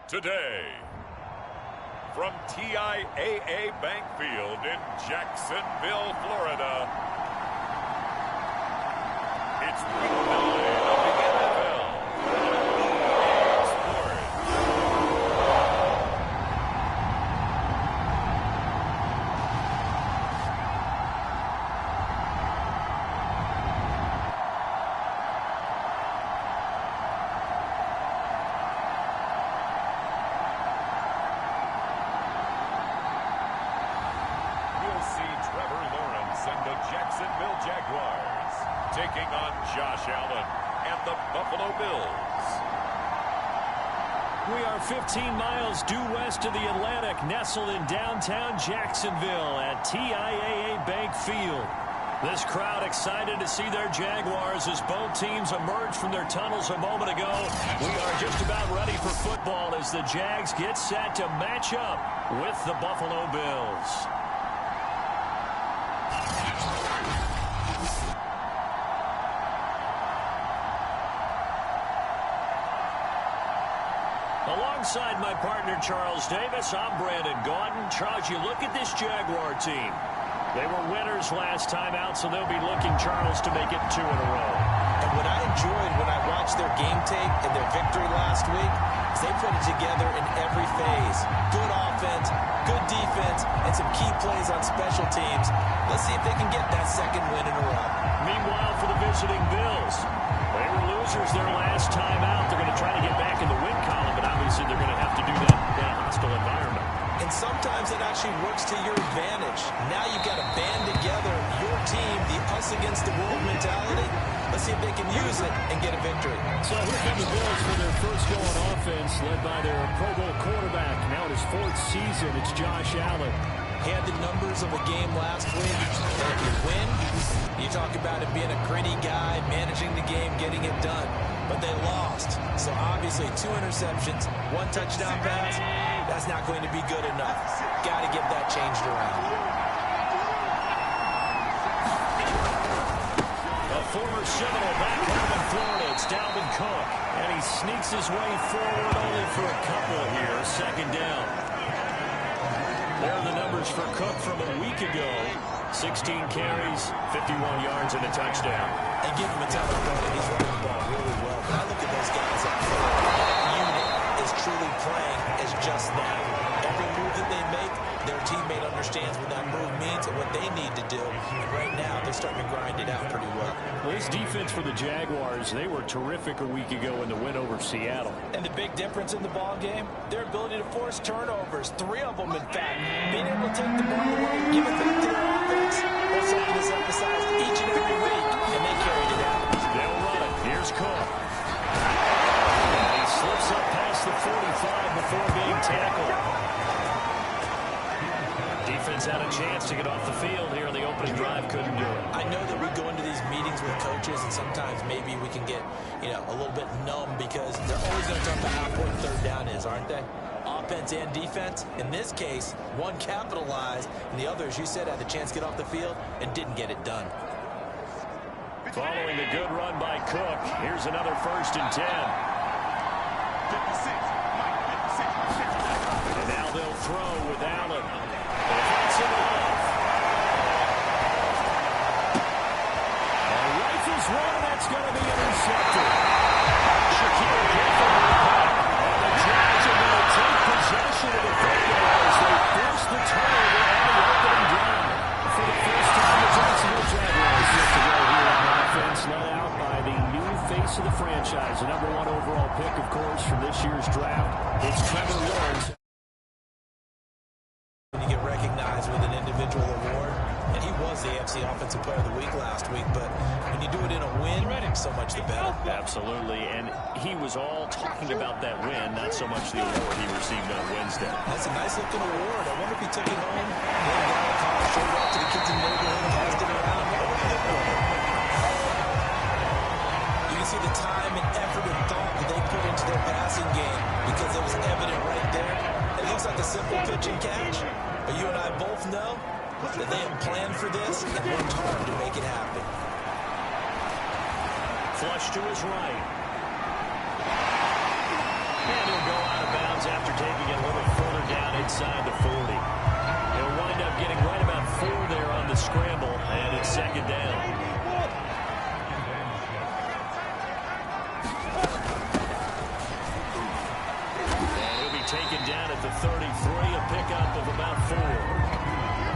Today, from TIAA Bank Field in Jacksonville, Florida, it's week 9 of the NFL. Jacksonville Jaguars taking on Josh Allen and the Buffalo Bills. We are 15 miles due west of the Atlantic, nestled in downtown Jacksonville at TIAA Bank Field. This crowd excited to see their Jaguars as both teams emerged from their tunnels a moment ago. We are just about ready for football as the Jags get set to match up with the Buffalo Bills. Alongside my partner, Charles Davis, I'm Brandon Gaudin. Charles, you look at this Jaguar team. They were winners last time out, so they'll be looking, Charles, to make it 2 in a row. And what I enjoyed when I watched their game tape and their victory last week is they put it together in every phase. Good offense, good defense, and some key plays on special teams. Let's see if they can get that second win in a row. Meanwhile, for the visiting Bills, they were losers their last time out. They're going to try to get back in the win column, but obviously they're going to have to do that in a hostile environment. And sometimes it actually works to your advantage. Now you've got to band together your team, the us against the world mentality. Let's see if they can use it and get a victory. So here come the Bills for their first go on offense, led by their Pro Bowl quarterback. Now in his 4th season, it's Josh Allen. He had the numbers of a game last week. And if you win, you talk about him being a gritty guy, managing the game, getting it done. But they lost. So obviously 2 interceptions, 1 touchdown pass. That's not going to be good enough. Got to get that changed around. A former Seminole back home in Florida. It's Dalvin Cook. And he sneaks his way forward only for a couple here. 2nd down. There are the numbers for Cook from a week ago. 16 carries, 51 yards, and a touchdown. And give him a ton of credit. He's running the ball really well. But I look at those guys up front. That unit is truly playing as just that. Every move that they make, their teammate understands what that move means and what they need to do. And right now, they're starting to grind it out pretty well. Well, this defense for the Jaguars, they were terrific a week ago in the win over Seattle. And the big difference in the ball game, their ability to force turnovers. 3 of them, in fact. Being able to take the ball away, give it back to their offense. That's something that's emphasized each and every week, and they carried it out. They'll run it. Here's Cook. And he slips up past the 45 before being tackled. Defense had a chance to get off the field here on the opening drive, couldn't do it. I know that we go into these meetings with coaches, and sometimes maybe we can get, a little bit numb because they're always going to talk about how important 3rd down is, aren't they? Offense and defense. In this case, one capitalized, and the other, as you said, had the chance to get off the field and didn't get it done. Following the good run by Cook, here's another 1st and 10. And now they'll throw with Allen. Offensive off. And rifles one, that's going to be intercepted. Shaquille Griffin with the puck. And the Jags are going to take possession of the football as they force the turnover on the opening drive. For the first time, the Jacksonville Jaguars get to go here on offense, led out by the new face of the franchise, the #1 overall pick, of course, from this year's draft. It's Trevor Lawrence. When you get recognized with an individual award, and he was the AFC Offensive Player of the Week last week, but when you do it in a win, so much the better. Absolutely, and he was all talking about that win, not so much the award he received on Wednesday. That's a nice-looking award. I wonder if he took it home, laid it down, college, showed it out to the kids in the neighborhood, passed it around. You can see the time and effort and thought that they put into their passing game because it was evident right there. It looks like a simple pitch and catch, but you and I both know that they have planned for this and worked hard to make it happen. Flush to his right. And he'll go out of bounds after get a little further down inside the 40. He'll wind up getting right about 4 there on the scramble, and it's second down. And he'll be taken down at the 33, a pickup of about 4.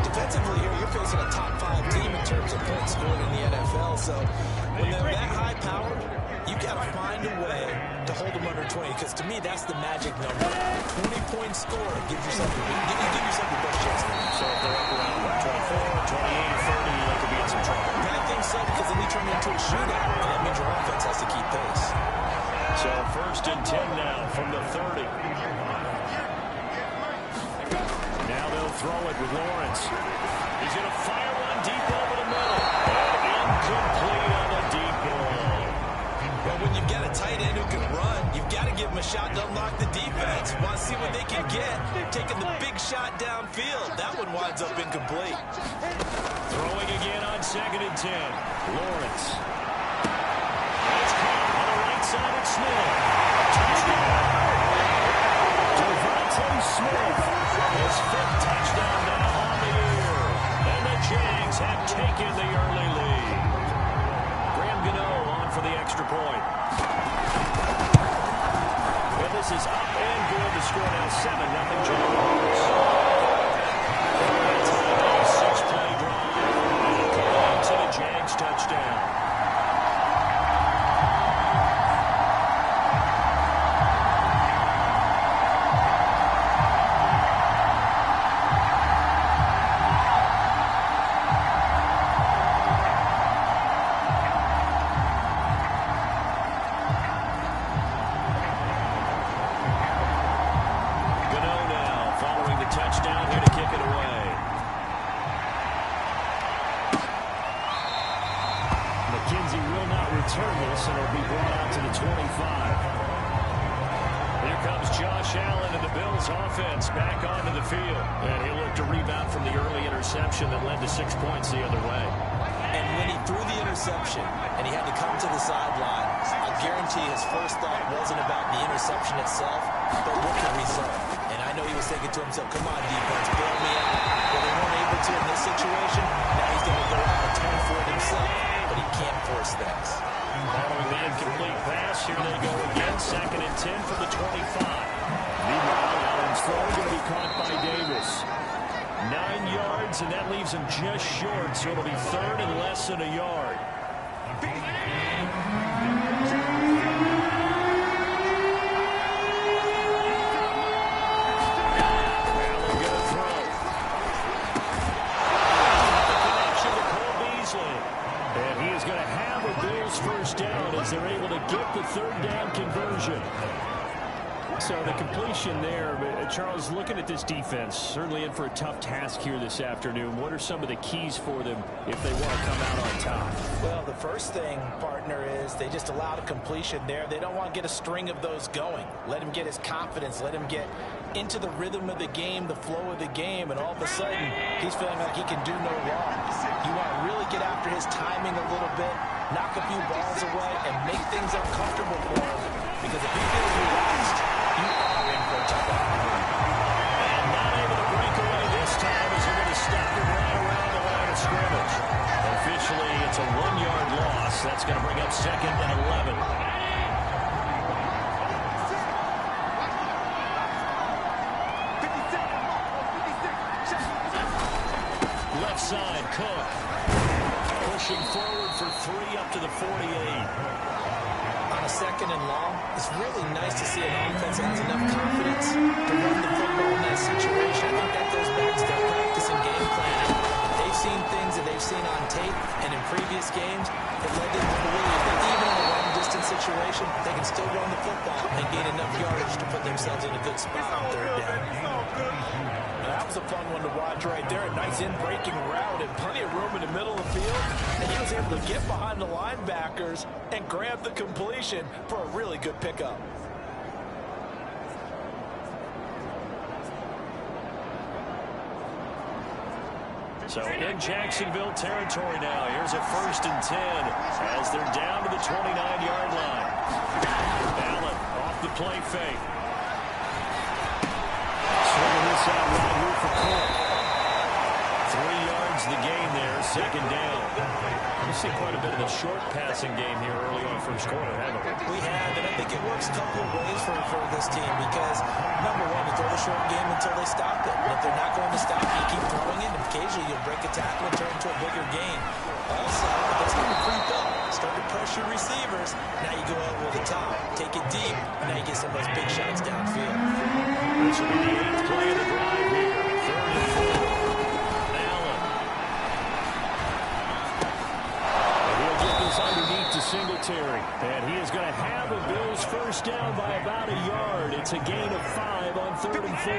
Defensively here, you're facing a top 5 team in terms of points scored in the NFL. So when they're that high powered, you've got to find a way to hold them under 20. Because to me, that's the magic number. 20-point score gives yourself the best chance. So if they're up around 24, 28, 30, they could be in some trouble. I think so, because then you turn it into a shootout, and that means your offense has to keep pace. So first and 10 now from the 30. Now they'll throw it with Lawrence. He's going to fire one deep over the middle. And incomplete on the deep ball. Well, when you've got a tight end who can run, you've got to give him a shot to unlock the defense. Want to see what they can get. Taking the big shot downfield. That one winds up incomplete. Throwing again on second and 10. Lawrence. That's caught on the right side of Smith. Touchdown. Devontae Smith. His 5th touchdown now on the year. And the Jags have taken the early lead. Graham Gano on for the extra point. And this is up and good. The score now 7-0 Jaguars. 6-play drive. To the Jags touchdown. Offense back onto the field. And he'll look to rebound from the early interception that led to 6 points the other way. And when he threw the interception and he had to come to the sideline, I guarantee his first thought wasn't about the interception itself, but what the result. And I know he was thinking to himself, come on, defense, bail me out. Well, they weren't able to in this situation. Now he's going to go out and atone for it himself, but he can't force things. Following the incomplete pass, here they go again. Second and 10 from the 25. Meanwhile, Allen's throw going to be caught by Davis. 9 yards, and that leaves him just short, so it'll be third and less than a yard. Allen going to throw. The connection to Cole Beasley. And he is going to have a Bills first down as they're able to get the third down conversion. So the completion there, but Charles, looking at this defense, certainly in for a tough task here this afternoon. What are some of the keys for them if they want to come out on top? Well, the first thing, partner, is they just allowed a completion there. They don't want to get a string of those going. Let him get his confidence. Let him get into the rhythm of the game, the flow of the game, and all of a sudden, he's feeling like he can do no wrong. You want to really get after his timing a little bit, knock a few balls away, and make things uncomfortable for him. Because if he feels relaxed, you are in for a tough opportunity. And not able to break away this time as they're going to stop him right around the line of scrimmage. Officially, it's a 1-yard loss. That's going to bring up second and 11. Left side, Cook. Pushing forward for 3 up to the 48. On a second and long, it's really nice to see an offense that has enough confidence to run the football in that situation. I think that goes back to their practice and game planning. They've seen things that they've seen on tape and in previous games that led them to believe that even in a long-distance situation, they can still run the football and gain enough yardage to put themselves in a good spot on third down. That was a fun one to watch right there. A nice in-breaking route and plenty of room in the middle of the field. And he was able to get behind the linebackers and grab the completion for a really good pickup. So in Jacksonville territory now. Here's a first and 10 as they're down to the 29-yard line. Allen off the play fake. inside right here for Cook. 3 yards the gain there, second down. We've seen quite a bit of a short passing game here early on first quarter, haven't we? We have, and I think it works a couple of ways for this team because, number one, you throw the short game until they stop it. And if they're not going to stop you, keep throwing it, and occasionally you'll break a tackle and turn into a bigger gain. Also, if they start to creep up, start to pressure receivers, now you go over the top, take it deep, and now you get some of those big shots downfield. This will be the 8th play of the drive here. 3rd and 4. Allen. And he'll get this underneath to Singletary. And he is going to have a Bills first down by about a yard. It's a gain of 5 on 3rd and 4.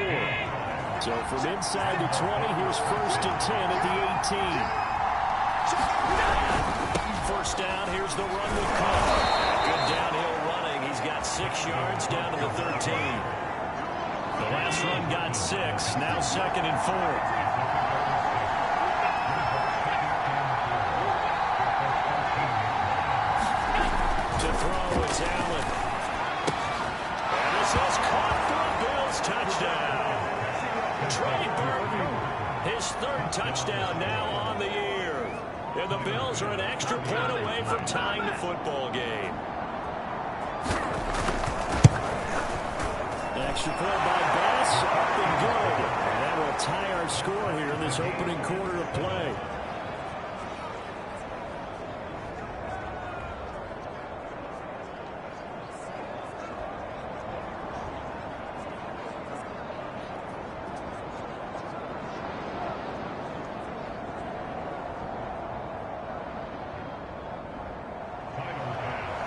So from inside the 20, here's 1st and 10 at the 18. First down, here's the run with Cook. Good downhill running. He's got 6 yards down to the 13. The last run got 6. Now 2nd and 4. To throw, it's Allen. And this is caught for a Bills touchdown. Trey Burton, his 3rd touchdown now on the year. And the Bills are an extra point away from tying the football game. Extra point by Bass, up and good. And that will tie our score here in this opening quarter of play.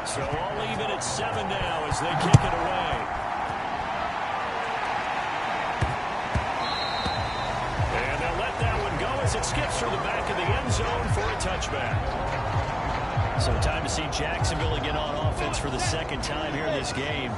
So all even at 7 now as they kick it away. And they'll let that one go as it skips through the back of the end zone for a touchback. So time to see Jacksonville again on offense for the 2nd time here in this game.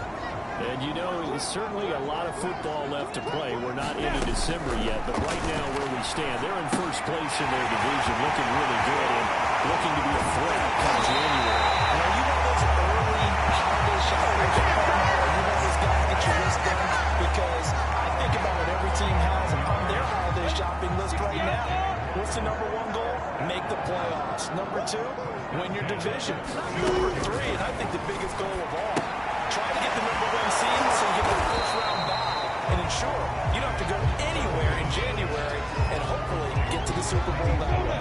And you know, there's certainly a lot of football left to play. We're not into December yet, but right now where we stand, they're in first place in their division, looking really good and looking to be a threat come January. Now, you know those early holiday shopping, you know those guys get your list done because I think about what every team has on their holiday shopping list right now. What's the number 1 goal? Make the playoffs. Number 2, win your division. Number 3, and I think the biggest goal of all, try to get the number 1 seed so you get the first round bye and ensure you don't have to go anywhere in January and hopefully get to the Super Bowl that way.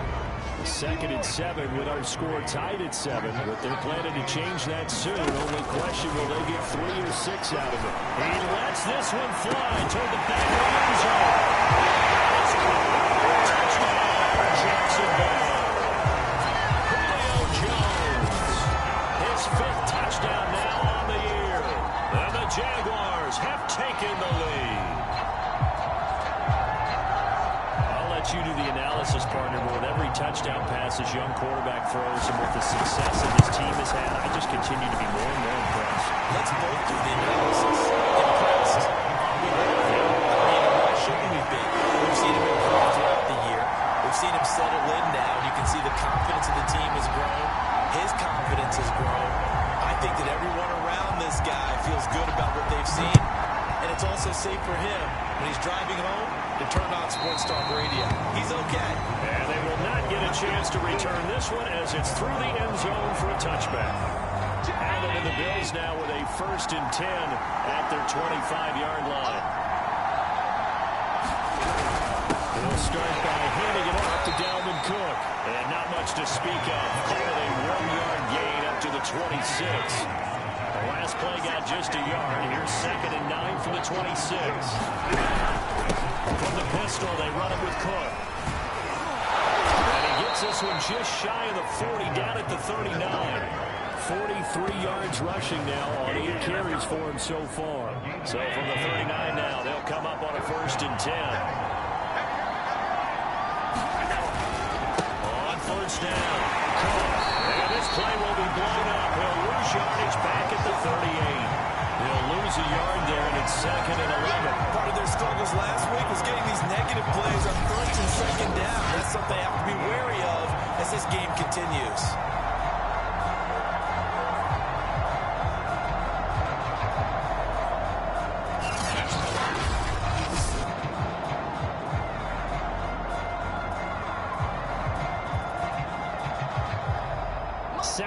2nd and 7 with our score tied at 7, but they're planning to change that soon. Only question, will they get 3 or 6 out of it? He lets this one fly toward the back of the end zone. Touchdown, Jacksonville. Julio Jones, his 5th touchdown now on the year. And the Jaguars have taken the lead. You do the analysis, partner, but with every touchdown pass this young quarterback throws and with the success that this team has had, I just continue to be more and more impressed. Let's both do the analysis. Impressed. Are we there? I mean, why shouldn't we be? We've seen him improve throughout the year. We've seen him settle in now. You can see the confidence of the team has grown. His confidence has grown. I think that everyone around this guy feels good about what they've seen. And it's also safe for him when he's driving home to turn on Sports Talk Radio. He's okay. And they will not get a chance to return this one as it's through the end zone for a touchback. Allen and the Bills now with a 1st and 10 at their 25-yard line. They'll start by handing it off to Dalvin Cook. And not much to speak of. Call it a 1-yard gain up to the 26. The last play got just a yard. Here's 2nd and 9 from the 26. From the pistol, they run it with Cook. And he gets this one just shy of the 40, down at the 39. 43 yards rushing now on 8 carries for him so far. So from the 39 now, they'll come up on a 1st and 10. On 1st down, Cook. And this play will be blown up. He'll lose yardage back at the 38. He'll lose a yard there, and it's 2nd and 11. Part of their struggles last week was getting these negative plays on 1st and 2nd down. That's something they have to be wary of as this game continues.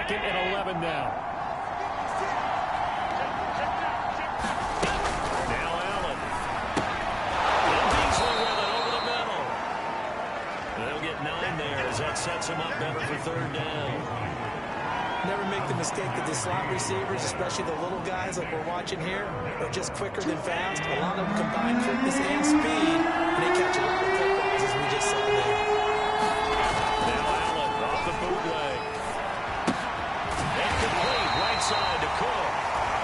2nd and 11 now. Now Allen. And Beasley with it over the middle. They'll get 9 there as that sets him up better for 3rd down. Never make the mistake that the slot receivers, especially the little guys like we're watching here, are just quicker than fast. A lot of them combine quickness and speed, and they catch a lot of footballs, as we just saw there. Now Allen off the bootleg. And complete right side to Cook.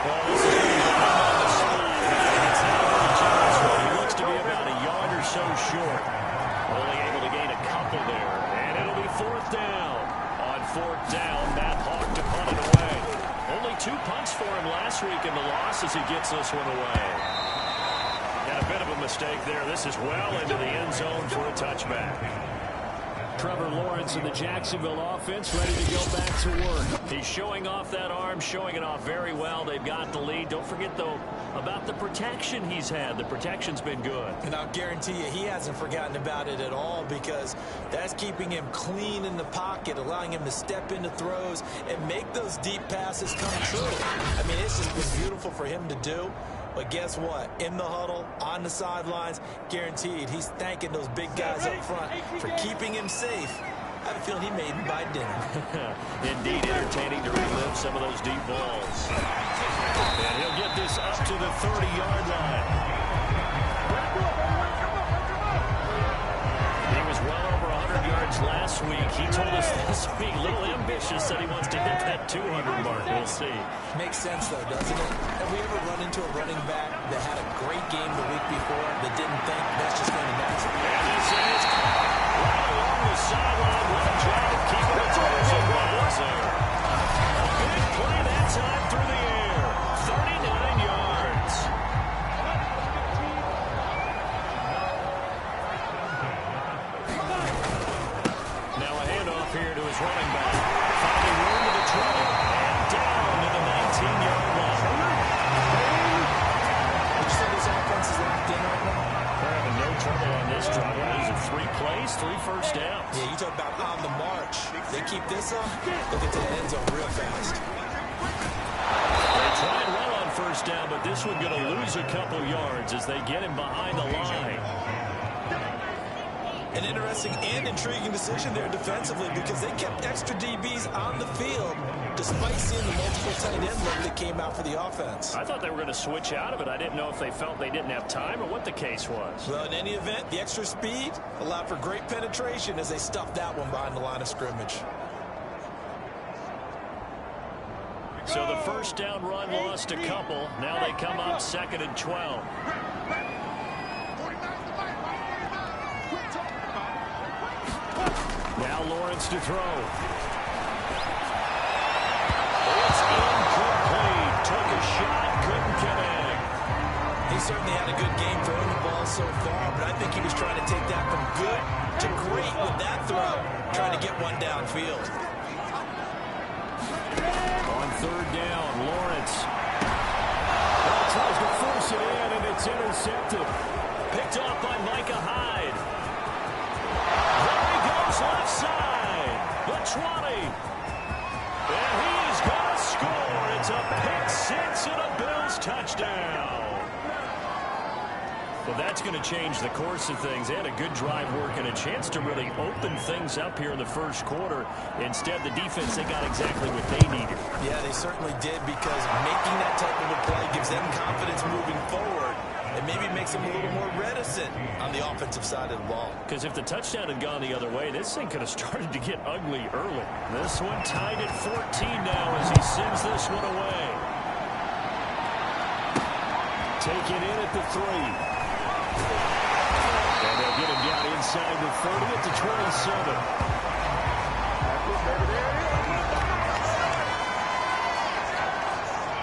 Well, this is going to be on the slide. And it's now very generous. He looks to be about a yard or so short. Only able to gain a couple there. And it'll be 4th down. On 4th down, Matt Hawk to punt it away. Only 2 punts for him last week in the loss as he gets this one away. And a bit of a mistake there. This is well into the end zone for a touchback. Trevor Lawrence and the Jacksonville offense ready to go back to work. He's showing off that arm, showing it off very well. They've got the lead. Don't forget, though, about the protection he's had. The protection's been good. And I'll guarantee you he hasn't forgotten about it at all, because that's keeping him clean in the pocket, allowing him to step into throws and make those deep passes come true. I mean, it's just been beautiful for him to do. But guess what? In the huddle, on the sidelines, guaranteed he's thanking those big guys up front for keeping him safe. I have a feeling he made him buy dinner. Indeed, entertaining to relive some of those deep balls. And he'll get this up to the 30-yard line. He was well over 100 yards last week. He told us this week, a little ambitious, said he wants to hit that 200 mark. We'll see. Makes sense, though, doesn't it? Have we ever run into a running back that had a great game the week before that didn't think that's just going to next? And this is right along the sideline. What a job of keeping it toes and balls there. A big play that time through the air. 39 yards. Now a handoff here to his running back. Finding room to the 20 and down to the 19-yard line. Would you say this offense is locked in right now? They're having no trouble on this drive. These are 3 plays, 3 first downs. Yeah, you talk about on the march. They keep this up, they'll get to the end zone real fast. They try and run on first down, but this one's going to lose a couple yards as they get him behind the line. An interesting and intriguing decision there defensively, because they kept extra DBs on the field despite seeing the multiple tight end look that came out for the offense. I thought they were going to switch out of it. I didn't know if they felt they didn't have time or what the case was. Well, in any event, the extra speed allowed for great penetration as they stuffed that one behind the line of scrimmage. So the first down run lost a couple. Now they come up 2nd and 12. Now Lawrence to throw. It's incomplete. Took a shot, couldn't connect. He certainly had a good game throwing the ball so far, but I think he was trying to take that from good to great with that throw, trying to get one downfield. On 3rd down, Lawrence. Well, tries to force it in, and it's intercepted. Picked off by Micah Hyde. There he goes left side. The 20. And he's going to score. It's a pick 6 and a Bills touchdown. Well, that's going to change the course of things. They had a good drive work and a chance to really open things up here in the first quarter. Instead, the defense, they got exactly what they needed. Yeah, they certainly did, because making that type of a play gives them confidence moving forward and maybe makes them a little more reticent on the offensive side of the ball. Because if the touchdown had gone the other way, this thing could have started to get ugly early. This one tied at 14 now as he sends this one away. Taken in at the 3. And they'll get him down inside the 30 at the 27.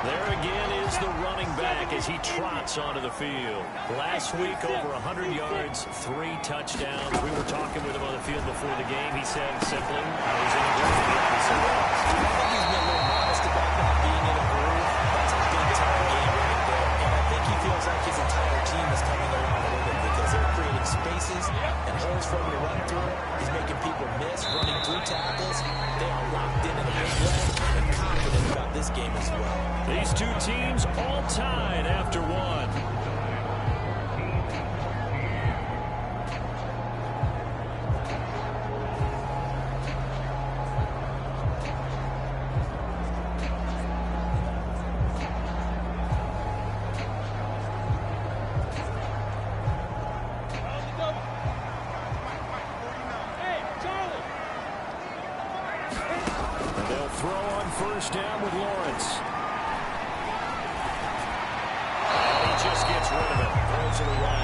There again is the running back as he trots onto the field. Last week, over 100 yards, 3 touchdowns. We were talking with him on the field before the game. He said simply, I was in a groove. I think he's been a little modest about not being in a groove. That's a big-time game right there. And I think he feels like his entire team is coming around with him, because they're creating spaces and holes for him to run through. He's making people miss, running through tackles. They are locked in a big way. after one. Throw on first down with Lawrence. And he just gets rid of it. Throws it away.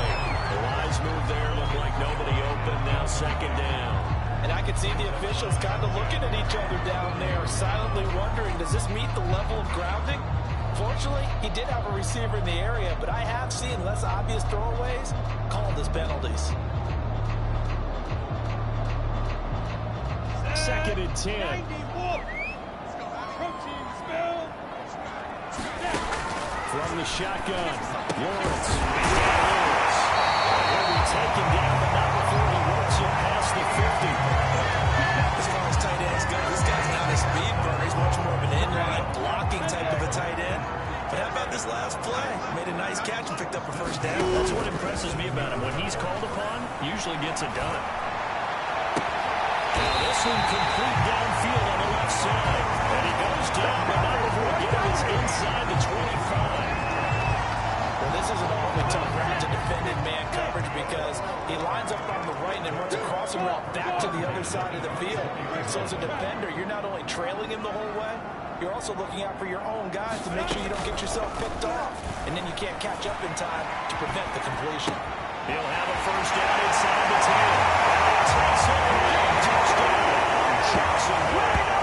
The wise move there. Looked like nobody open. Now second down. And I can see the officials kind of looking at each other down there, silently wondering, does this meet the level of grounding? Fortunately, he did have a receiver in the area, but I have seen less obvious throwaways called as penalties. Second and 10. From the shotgun, Lawrence. He'll be taken down, but not before he works it past the 50. As far as tight ends go, this guy's not a speed burner. He's much more of an inline blocking type of a tight end. But how about this last play? Made a nice catch and picked up a first down. That's what impresses me about him. When he's called upon, usually gets it done. Now this one complete downfield on the left side. And he goes down, but not before he gets inside the 25. Well, this is an awfully tough route to defend in man coverage because he lines up on the right and then runs a crossing route back to the other side of the field. So as a defender, you're not only trailing him the whole way, you're also looking out for your own guys to make sure you don't get yourself picked off. And then you can't catch up in time to prevent the completion. He'll have a first down inside the 10. And it takes a big touchdown. Jacksonville.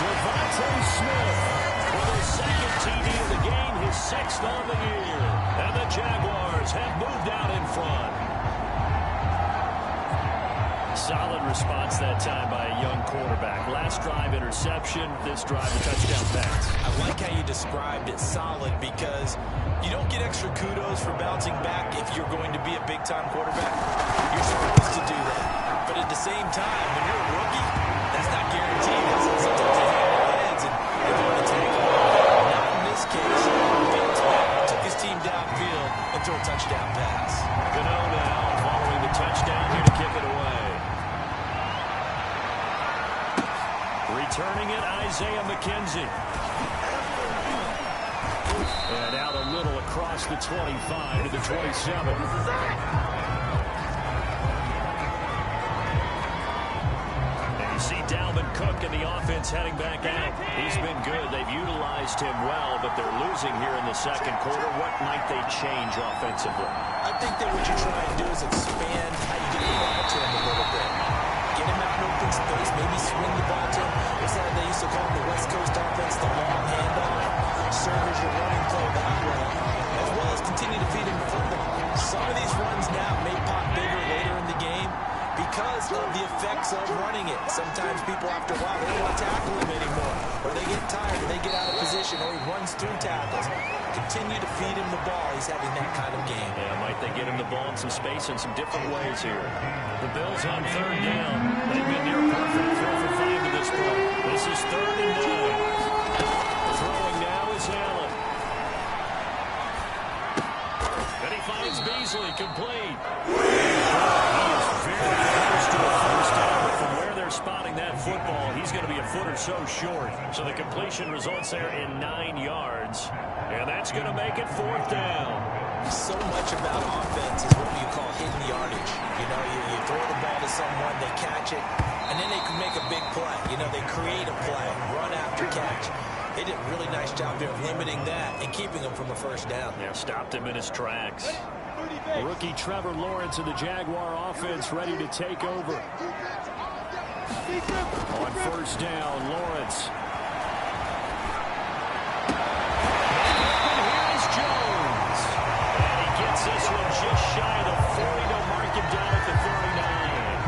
Devontae Smith For the second TD of the game, his sixth on the year. And the Jaguars have moved out in front. Solid response that time by a young quarterback. Last drive interception, this drive a touchdown pass. I like how you described it solid because you don't get extra kudos for bouncing back if you're going to be a big-time quarterback. You're supposed to do that. But at the same time, when you're a rookie, that's not guaranteed. Sometimes they hit their heads and they're going to take off. Not in this case. Bounced back, took his team downfield, and threw a touchdown pass. Gano now following the touchdown here to kick it away. Returning it, Isaiah McKenzie. And out a little across the 25 to the 27. And you see Dalvin Cook and the offense heading back out. He's been good. They've utilized him well, but they're losing here in the second quarter. What might they change offensively? I think that what you try and do is expand how you get the ball to him a little bit. Get him out in open space, maybe swing the ball to him. It's like they used to call him the West Coast offense, the long handoff. Serve as your running play that way, as well as continue to feed him the football. Some of these runs now may pop bigger later in the game because of the effects of running it. Sometimes people, after a while, they don't want to tackle him anymore, or they get tired, or they get out of position, or he runs through tackles. Continue to feed him the ball. He's having that kind of game. Yeah, might they get him the ball in some space in some different ways here. The Bills on third down. They've been near perfect 4 for 5 to this point. This is 3rd and 9. Throwing now is Allen. And he finds Beasley complete. He is very close to a first down, but from where they're spotting that football, he's going to be a foot or so short. So the completion results there in 9 yards. And that's going to make it 4th down. So much about offense is what you call hidden yardage. You know, you throw the ball to someone, they catch it, and then they can make a big play. You know, they create a play, run after catch. They did a really nice job there of limiting that and keeping him from a first down. Yeah, stopped him in his tracks. Rookie Trevor Lawrence of the Jaguar offense ready to take over. On first down, Lawrence. This one just shy of the 40 to mark him down at the 39.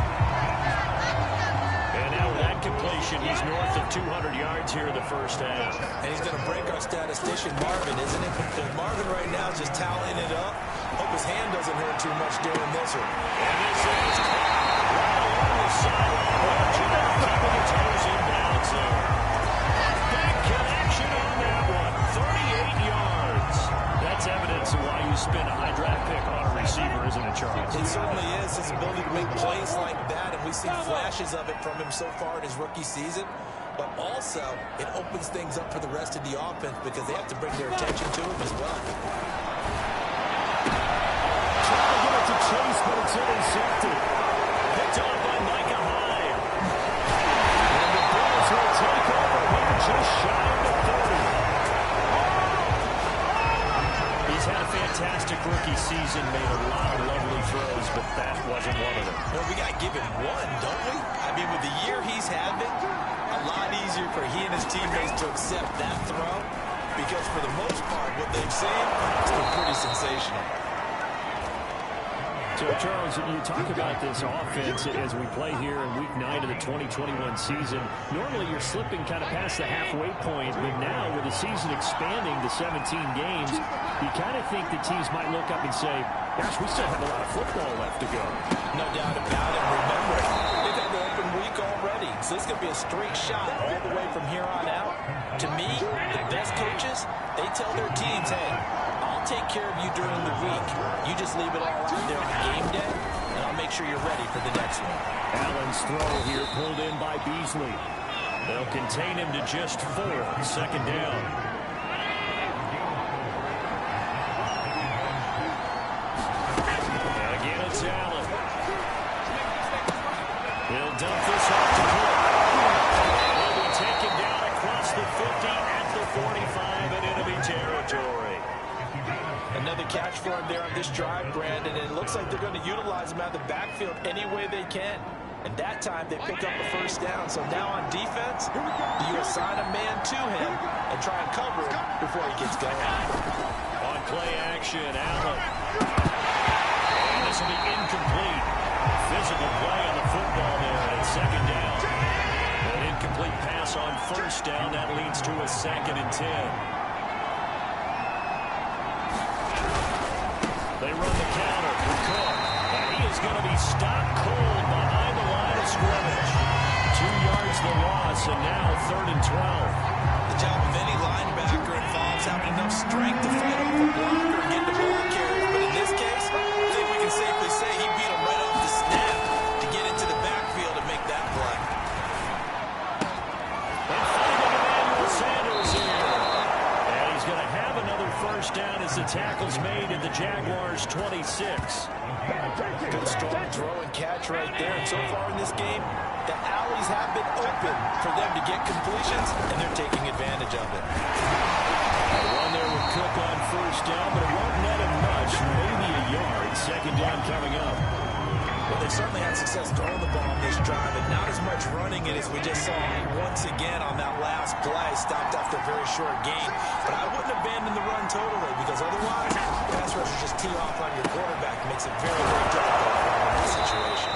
And now with that completion, he's north of 200 yards here in the first half. And he's going to break our statistician, Marvin, isn't it? Because Marvin right now is just tallying it up. Hope his hand doesn't hurt too much during this one. And this is right along the sideline. Keeping his toes in bounds there. Big connection on that one. 38 yards. That's evidence of why you spend a high draft pick on a receiver, isn't it, Charles? It certainly is. His ability to make plays like that, and we've seen flashes of it from him so far in his rookie season. But also, it opens things up for the rest of the offense because they have to bring their attention to him as well. Trying to get it to Chase, but it's intercepted. Picked on by Micah Hyde. And the Bills will take over here just shy of the 30. He's had a fantastic rookie season, made a lot of lovely throws, but that wasn't one of them. Well, we got to give him one, don't we? I mean, with the year he's having, a lot easier for he and his teammates to accept that throw because for the most part, what they've seen has been pretty sensational. So, Charles, you talk about this offense as we play here in Week 9 of the 2021 season. Normally, you're slipping kind of past the halfway point, but now with the season expanding to 17 games, you kind of think the teams might look up and say, gosh, we still have a lot of football left to go. No doubt about it. Remember, they've had the open week already, so this is going to be a straight shot all the way from here on out. To me, the best coaches, they tell their teams, hey, I'll take care of you during the week. You just leave it all out there on game day, and I'll make sure you're ready for the next one. Allen's throw here pulled in by Beasley. They'll contain him to just 4, second down. And again, it's Allen. He'll dump this off to Cook. He'll be taken down across the 50 at the 45 in enemy territory. Another catch for him there on this drive, Brandon, and it looks like they're going to utilize him out of the backfield any way they can. And that time, they pick up a first down. So now on defense, you assign a man to him and try and cover him before he gets going. On play action, Allen. And this will be incomplete. Physical play on the football there at second down. An incomplete pass on first down. That leads to a 2nd and 10. They run the counter for Cook. And he is going to be stopped cold behind the line of scrimmage. 2 yards the loss, and now 3rd and 12. The job of any linebacker involves having enough strength to fight off a blocker and get the ball carried. But in this case, I think we can safely say he beat him right off the snap to get into the backfield and make that play. And finding Emmanuel Sanders here. And he's going to have another first down as the tackle's made at the Jaguars' 26. Good strong throw and catch right there. And so far in this game, the alleys have been open for them to get completions, and they're taking advantage of it. A run there with Cook on first down, but it won't net him much. Maybe a yard. Second down coming up. Well, they certainly had success throwing the ball on this drive, and not as much running it as we just saw once again on that last play, stopped after a very short gain. But I wouldn't abandon the run totally, because otherwise, pass rushers just tee off on your quarterback. It makes it very, very difficult for him in this situation.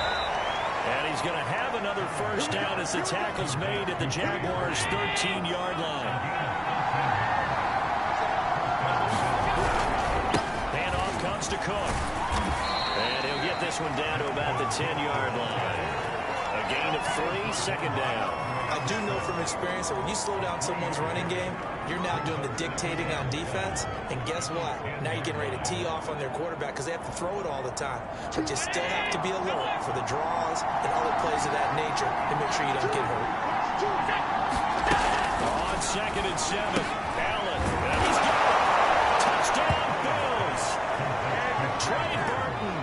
And he's going to have another first down as the tackle's made at the Jaguars' 13-yard line. Handoff comes to Cook. And he'll get this one down to about the 10-yard line. A gain of 3, second down. I do know from experience that when you slow down someone's running game, you're now doing the dictating on defense. And guess what? Now you're getting ready to tee off on their quarterback because they have to throw it all the time. But you still have to be alert for the draws and other plays of that nature to make sure you don't get hurt. On 2nd and 7, Allen. And he's got it. Touchdown, Bills. And Trey Burton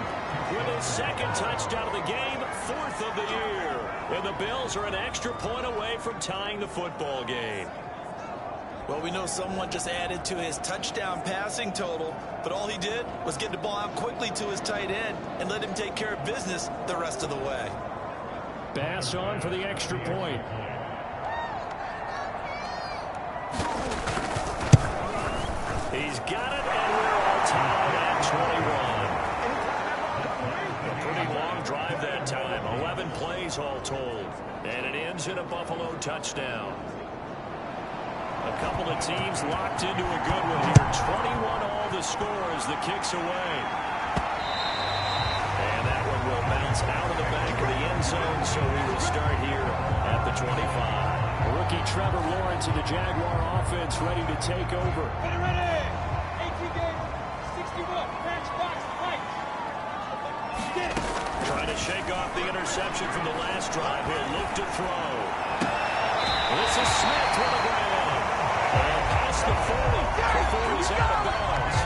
with his 2nd touchdown of the game, 4th of the year. And the Bills are an extra point away from tying the football game. Well, we know someone just added to his touchdown passing total, but all he did was get the ball out quickly to his tight end and let him take care of business the rest of the way. Bass on for the extra point. He's got it, and we're all tied at 21. A pretty long drive that time. 11 plays all told. And it ends in a Buffalo touchdown. A couple of teams locked into a good one here. 21 all the score as the kick's away. And that one will bounce out of the back of the end zone, so we will start here at the 25. Rookie Trevor Lawrence of the Jaguar offense ready to take over. Ready. 18 games, 16 Trying to shake off the interception from the last drive. He'll look to throw. This is Smith with the ground. And past the 40 before he's out of bounds.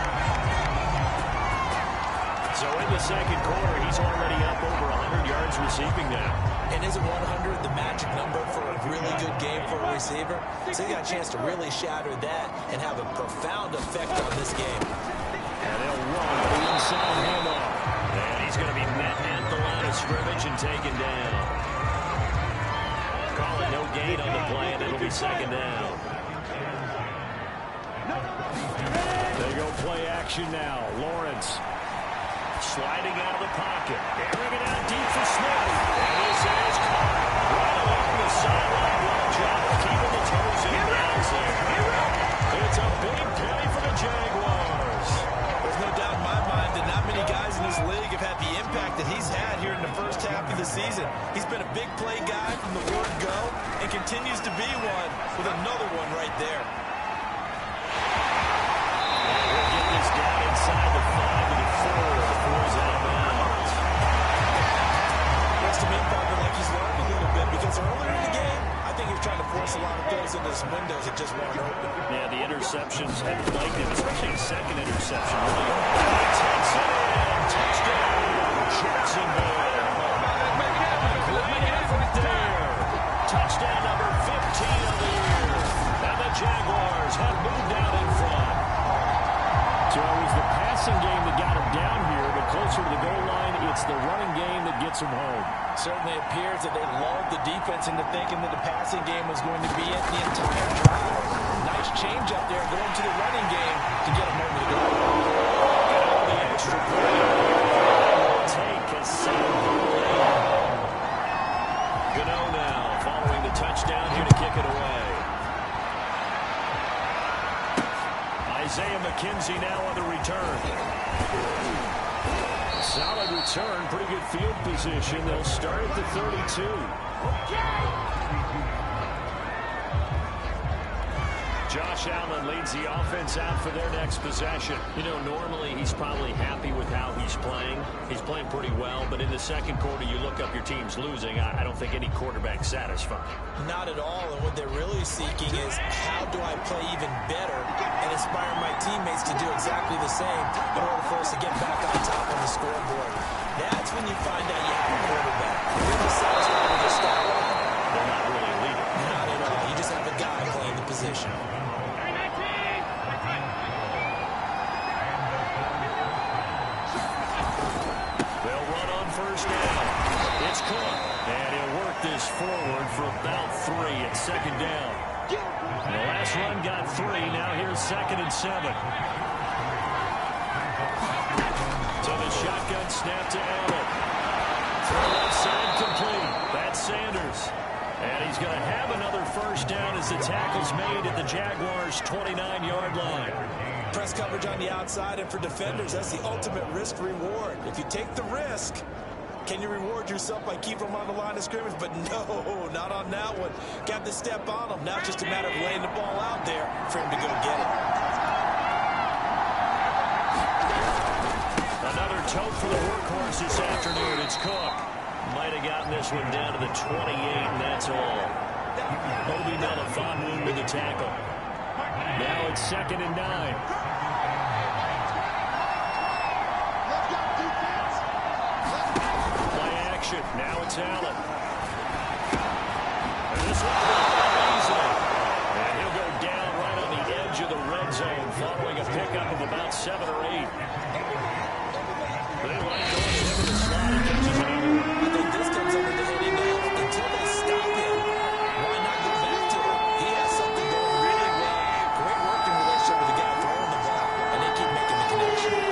So in the second quarter, he's already up over 100 yards receiving now. And isn't 100 the magic number for a really good game for a receiver? So he got a chance to really shatter that and have a profound effect on this game. And they'll run the inside handoff. And he's going to be met at the line of scrimmage and taken down. Call it no gain on the play, and it'll be second down. They go play action now. Lawrence sliding out of the pocket. Airing it out deep for Smith. And this is caught right along the sideline. Well dropped, keeping the toes in bounds there. It's a big play for the Jaguars. There's no doubt in my mind that not many guys in this league have had the impact that he's had here in the first half of the season. He's been a big play guy from the word go and continues to be one with another one right there. We'll get this down inside the 5 to the 4 before he's out of bounds. Looks to me probably like he's learned a little bit because earlier in the game, I think he was trying to force a lot of throws into some windows that just weren't open. Yeah, the interceptions had plagued him, especially his second interception. He takes it in. Touchdown, Jacksonville. Great effort there. Touchdown number 15 of the year. And the Jaguars have moved out in front. So it was the passing game that got him down here, but closer to the goal line, it's the running game that gets him home. Certainly appears that they lulled the defense into thinking that the passing game was going to be it the entire drive. Nice change up there going to the running game to get him over the goal. And the extra point will take a second. Gano now following the touchdown here to kick it away. Isaiah McKenzie now on the return. Solid return, pretty good field position. They'll start at the 32. Josh Allen leads the offense out for their next possession. You know, normally he's probably happy with how he's playing. He's playing pretty well, but in the second quarter, you look up your team's losing. I don't think any quarterback's satisfied. Not at all, and what they're really seeking is how do I play even better and inspire my teammates to do exactly the same in order for us to get back on top of the scoreboard. That's when you find out you have a quarterback. You're not satisfied with your stat line. They're not really leading. Not at all. You just have a guy playing the position. First down. It's Cook. And he'll work this forward for about 3 at second down. The last run got 3. Now here's 2nd and 7. So the shotgun snap to Allen. Throw left side complete. That's Sanders. And he's going to have another first down as the tackle's made at the Jaguars' 29-yard line. Press coverage on the outside, and for defenders, that's the ultimate risk-reward. If you take the risk, can you reward yourself by keeping them on the line of scrimmage? But no, not on that one. Got to step on them. Now it's just a matter of laying the ball out there for him to go get it. Another tote for the workhorse this afternoon. It's Cook. Might have gotten this one down to the 28, and that's all. Obi Melifonwu with the tackle. Now it's 2nd and 9. Now it's Allen. And this one easy. And he'll go down right on the edge of the red zone following a pickup of about 7 or 8. They like going to him in the slot and catches another one. I think this comes under the heading now. Until they stop him, why not go back to him? He has something going really well. Great working relationship with the guy throwing the ball, and they keep making the connection.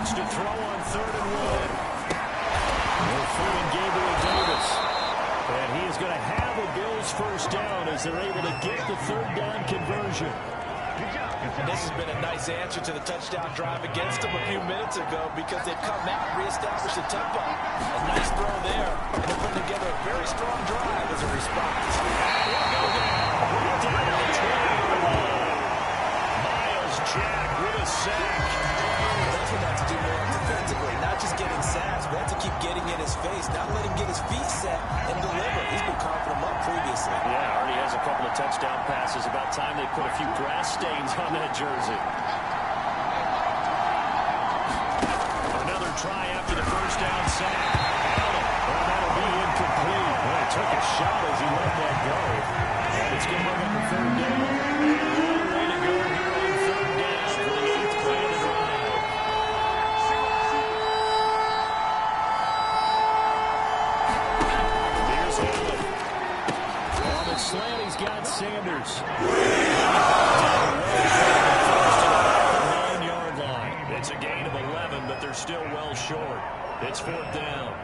To throw on 3rd and 1. They're feeding Gabriel Davis. And he is going to have a Bills first down as they're able to get the 3rd down conversion. This has been a nice answer to the touchdown drive against them a few minutes ago because they've come out and reestablished the tempo. A nice throw there. And they're putting together a very strong drive as a response. Miles Jack with a sack. That's what that's doing. put a few grass stains on that jersey. Another try after the first down sack. Allen, well, that'll be incomplete. Well, he took a shot as he let that go. And it's going to bring up a third down. And one way to go here on third down for the 8th play of the drive. Here's Allen. On the slant, he's got Sanders. It's a gain of 11, but they're still well short. It's 4th down.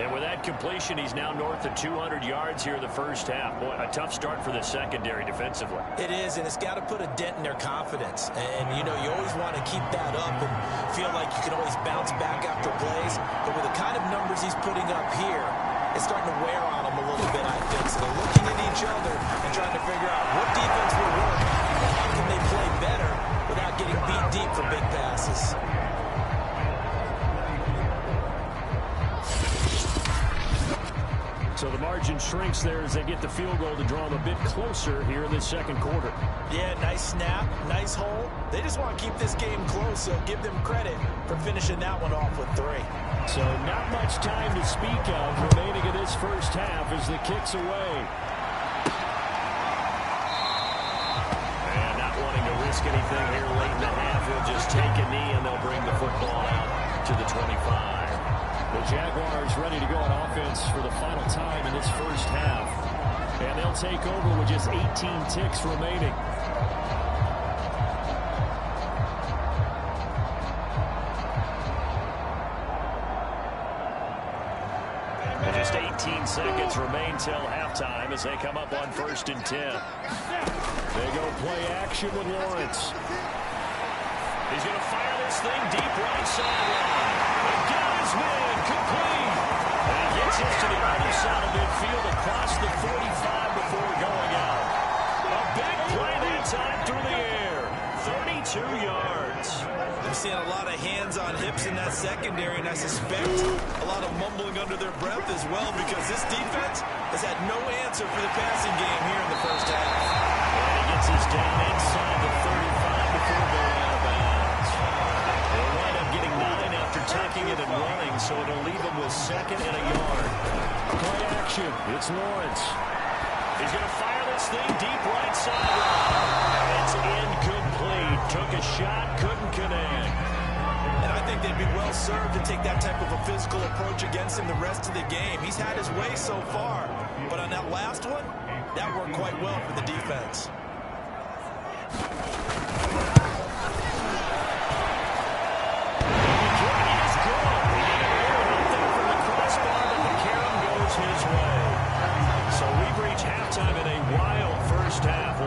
And with that completion, he's now north of 200 yards here in the first half. Boy, a tough start for the secondary defensively. It is, and it's got to put a dent in their confidence. And, you know, you always want to keep that up and feel like you can always bounce back after plays. But with the kind of numbers he's putting up here, it's starting to wear on them a little bit, I think. So they're looking at each other and trying to figure out what defense will work and how can they play better without getting beat deep for big passes. So the margin shrinks there as they get the field goal to draw them a bit closer here in the second quarter. Yeah, nice snap, nice hole. They just want to keep this game close, so give them credit for finishing that one off with 3. So not much time to speak of remaining in this first half as the kick's away. And not wanting to risk anything here late in the half, he'll just take a knee and they'll bring the football out to the 25. The Jaguars ready to go on offense for the final time in this first half. And they'll take over with just 18 ticks remaining. And just 18 seconds remain till halftime as they come up on 1st and 10. They go play action with Lawrence. He's going to fire this thing deep right sideline. And got his man complete. And he gets this to the other side of midfield across the 45 before going out. A big play that time through the air. 32 yards. I'm seeing a lot of hands on hips in that secondary, and I suspect a lot of mumbling under their breath as well because this defense has had no answer for the passing game here in the first half. And he gets his down inside the 35 before going out of bounds. They'll wind up getting 9 after tucking it and running, so it'll leave them with 2nd and a yard. Play action. It's Lawrence. He's going to fire this thing deep right sideline. It's incomplete. Took a shot, couldn't connect. And I think they'd be well served to take that type of a physical approach against him the rest of the game. He's had his way so far, but on that last one, that worked quite well for the defense.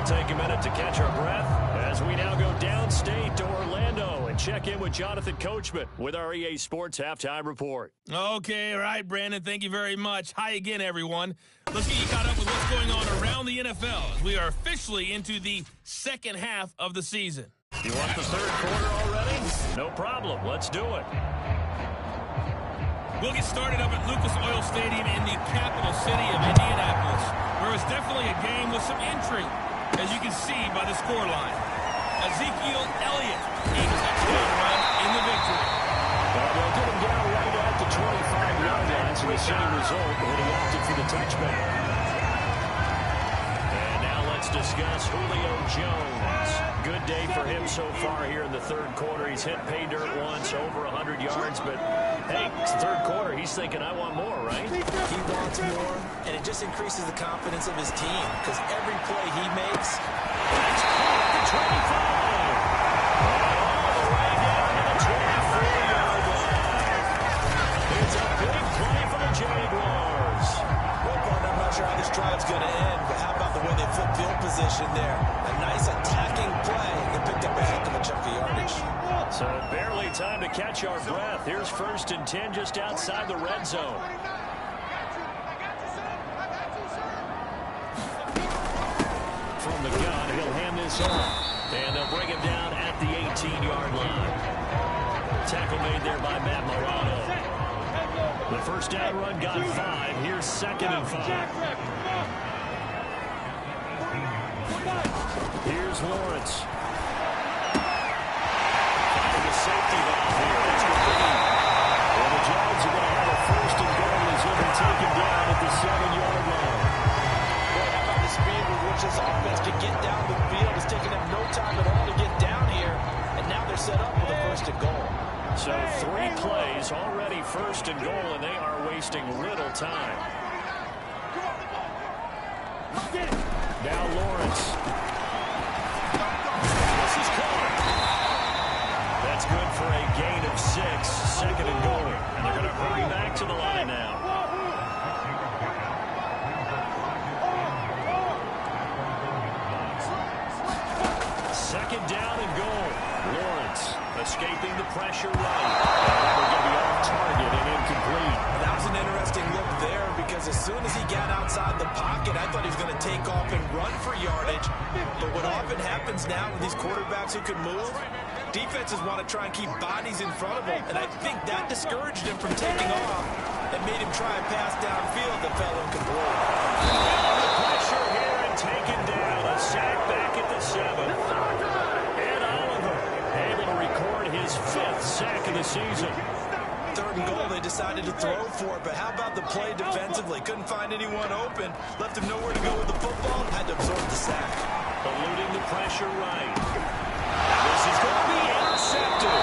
Take a minute to catch our breath as we now go downstate to Orlando and check in with Jonathan Coachman with our EA Sports Halftime Report. Okay, all right, Brandon, thank you very much. Hi again, everyone. Let's get you caught up with what's going on around the NFL as we are officially into the second half of the season. You want the third quarter already? No problem. Let's do it. We'll get started up at Lucas Oil Stadium in the capital city of Indianapolis, where it's definitely a game with some intrigue, as you can see by the scoreline. Ezekiel Elliott, a touchdown run in the victory. Well, they'll get him down right at the 25-yard line, so the same result, but he opted for the touchback. And now let's discuss Julio Jones. Good day for him so far here in the third quarter. He's hit pay dirt once, over 100 yards, but hey, it's the third quarter. He's thinking, I want more, right? He wants more, and it just increases the confidence of his team because every play he makes, that's caught at the 25. All the way down to the 24-yard line. It's a big play for the Jaguars. Well, partner, I'm not sure how this drive's going to end, but how about the way they flip field position there? A nice attacking play that picked up a heck of a chunk of yardage. So barely time to catch our breath. Here's 1st and 10 just outside the red zone. From the gun, he'll hand this off. And they'll bring him down at the 18-yard line. Tackle made there by Matt Milano. The first down run got 5. Here's 2nd and 5. Here's Lawrence. Finding a safety valve here. That's good for him. Well, the Jags are going to have a first and goal as he'll be taken down at the 7-yard line. Boy, how about the speed with which this offense can get down the field? It's taking them no time at all to get down here, and now they're set up with a first and goal. So 3 plays, already first and goal, and they are wasting little time. Now Lawrence. This is caught. That's good for a gain of 6, second and goal. And they're going to hurry back to the line now. Second down and goal. Lawrence escaping the pressure right. They're going to be off target and incomplete. That was an interesting look there because as soon as he got outside the pocket, I thought he was going to take off and run for yardage. But what often happens now with these quarterbacks who can move, defenses want to try and keep bodies in front of them, and I think that discouraged him from taking off and made him try and pass downfield that fell incomplete. The pressure here and taken down. A sack back at the 7th. And Oliver able to record his 5th sack of the season. Third and goal, they decided to throw for it, but how about the play defensively? Couldn't find anyone open, left him nowhere to go with the football, had to absorb the sack. Eluding the pressure right. This is going to be intercepted.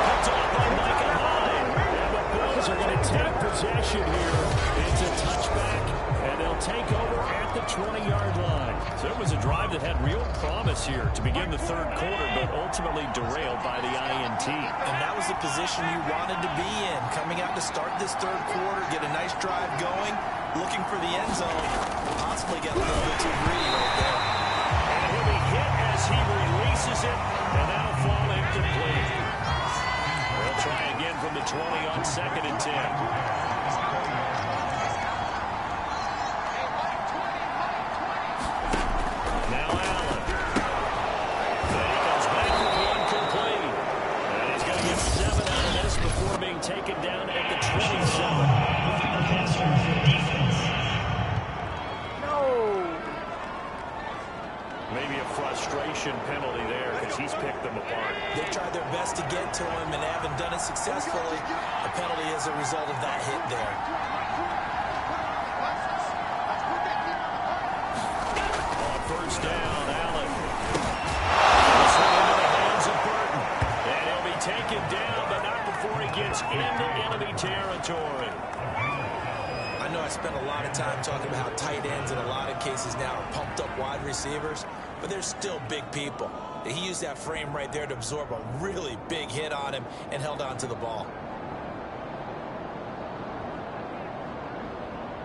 Picked off by Micah Hyde. And the Bills are going to take possession here. It's a touchback, and they'll take over at the 20-yard line. So it was a drive that had real promise here to begin the third quarter, but ultimately derailed by the INT. And that was the position you wanted to be in, coming out to start this third quarter, get a nice drive going, looking for the end zone, possibly get a little bit too greedy right there. And he'll be hit as he releases it, and that'll fall incomplete. They'll try again from the 20 on 2nd and 10. Taken down at the 27. No. Maybe a frustration penalty there because he's picked them apart. They've tried their best to get to him and haven't done it successfully. A penalty as a result of that hit there. On first down, Allen. This one into the hands of Burton. And he'll be taken down, but not before he gets into enemy territory. I know I spent a lot of time talking about how tight ends in a lot of cases now are pumped up wide receivers, but they're still big people. He used that frame right there to absorb a really big hit on him and held on to the ball.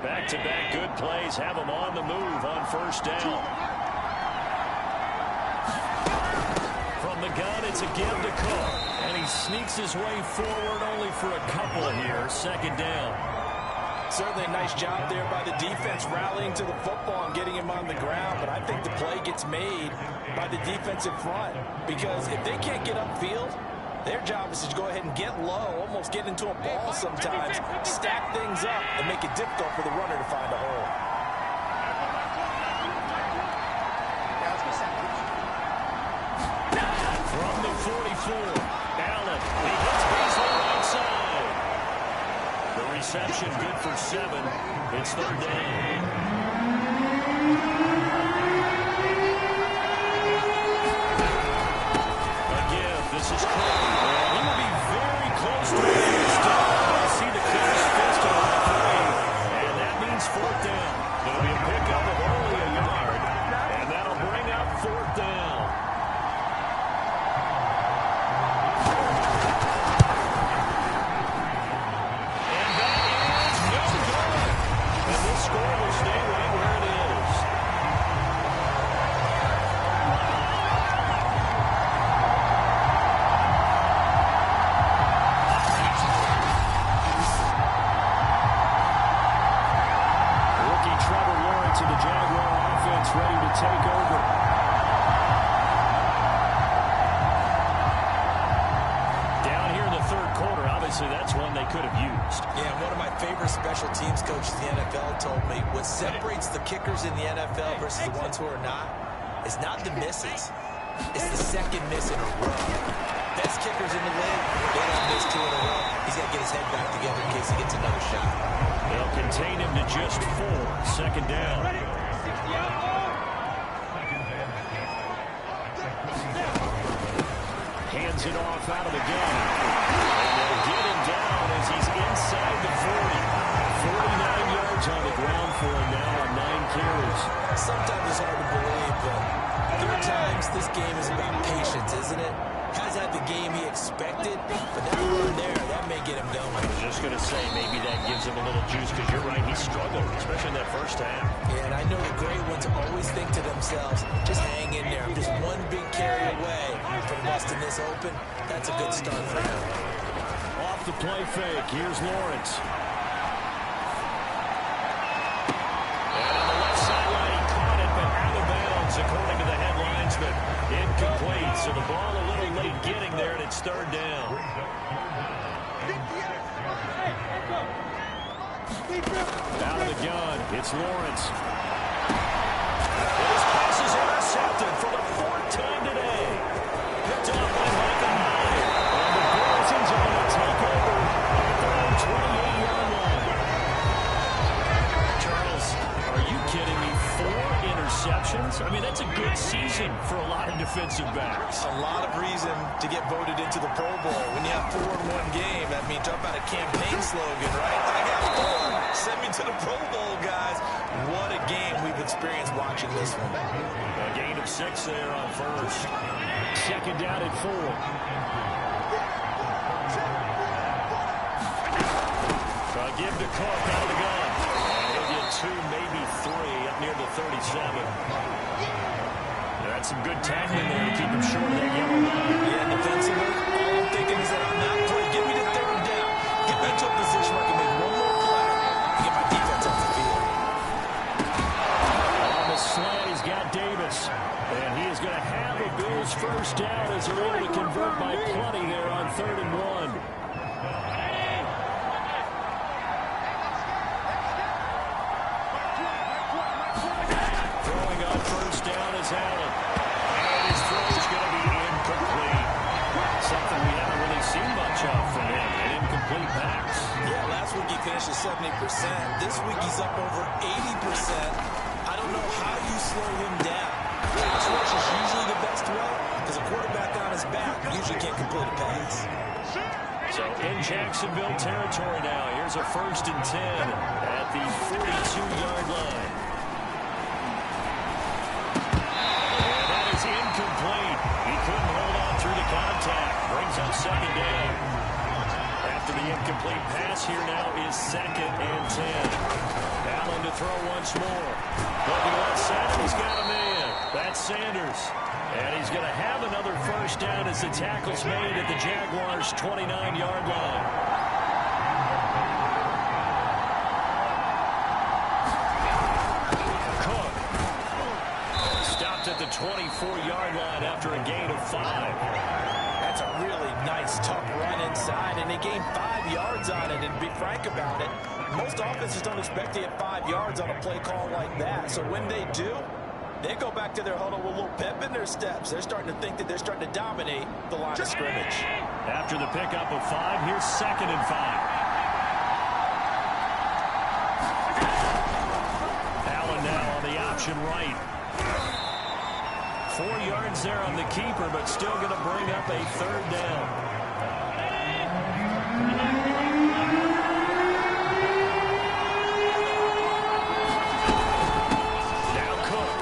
Back-to-back good plays have him on the move on first down. From the gun, it's a give to Cook. And he sneaks his way forward only for a couple here. Second down. Certainly a nice job there by the defense rallying to the football and getting him on the ground. But I think the play gets made by the defensive front. Because if they can't get upfield, their job is to go ahead and get low, almost get into a ball sometimes, stack things up, and make it difficult for the runner to find a hole. From the 44, Allen. He hits Beasley outside. The reception good for 7. It's third down. Again, this is Cole. He will be very close to it. I see the closed fist of the referee, and that means fourth down. It'll be a pickup of only a yard, and that'll bring up fourth down. Score will stay right where it is. Rookie Trevor Lawrence of the Jaguar offense ready to take over. Down here in the third quarter, obviously that's one they could have used. Yeah, one of my favorite special teams coaches in the NFL told me what separates the kickers in the NFL versus the ones who are not is not the misses. It's the second miss in a row. Best kickers in the league, they don't miss 2 in a row. He's got to get his head back together in case he gets another shot. They'll contain him to just 4. Second down. Hands it off out of the gun. And they'll get him down as he's inside the 40. 49 yards on the ground for him now on 9 carries. Sometimes it's hard to believe, but there are times this game is about patience, isn't it? Hasn't had the game he expected, but that run there, that may get him going. I was just going to say, maybe that gives him a little juice, because you're right, he struggled, especially in that first half. Yeah, and I know the great ones always think to themselves, just hang in there. I'm just one big carry away from busting this open. That's a good start for him. Off the play fake, here's Lawrence. And on the left sideline, he caught it, but out of bounds, according to the headlines, but incomplete. So the ball a little late getting there, and it's third down. Out of the gun, it's Lawrence. His pass is intercepted for the 4th time today. Picked up by Michael Meyer. And the Bills are going to take over at their own 28-yard line. Charles, are you kidding me? 4 interceptions? I mean, that's a good season for a lot of defensive backs. A lot of reason to get voted into the Pro Bowl. When you have 4 in one game, that means talk about a campaign slogan, right? I got 4. Send me to the Pro Bowl, guys. What a game we've experienced watching this one. A gain of 6 there on first. Second down at 4. Give to Cook out of the gun. He'll get 2, maybe 3 up near the 37. That's some good tackling there to keep him short of that yellow line. Yeah, defensively, all I'm thinking is that on that play, give me the 3rd down. Get me into a position where I can make one more play and get my defense off the field. On the slant, he's got Davis. And he is going to have a Bills first down as they're able to convert by plenty there on 3rd and 1. Allen. And his throw is going to be incomplete. Something we haven't really seen much of from him. An incomplete pass. Yeah, last week he finished at 70%. This week he's up over 80%. I don't know how you slow him down. Pass rush is usually the best way because a quarterback on his back usually can't complete a pass. So in Jacksonville territory now. Here's a 1st and 10 at the 42-yard line. Incomplete. He couldn't hold on through the contact. Brings up 2nd down. After the incomplete pass, here now is 2nd and 10. Allen to throw once more. Looking left side, he's got a man. That's Sanders. And he's going to have another first down as the tackle's made at the Jaguars' 29-yard line. At the 24-yard line after a gain of 5. That's a really nice, tough run inside, and they gained 5 yards on it. And to be frank about it, most offenses don't expect to get 5 yards on a play call like that. So when they do, they go back to their huddle with a little pep in their steps. They're starting to think that they're starting to dominate the line of scrimmage. After the pickup of 5, here's 2nd and 5. Allen now on the option right. 4 yards there on the keeper, but still going to bring up a 3rd down. Now Cook.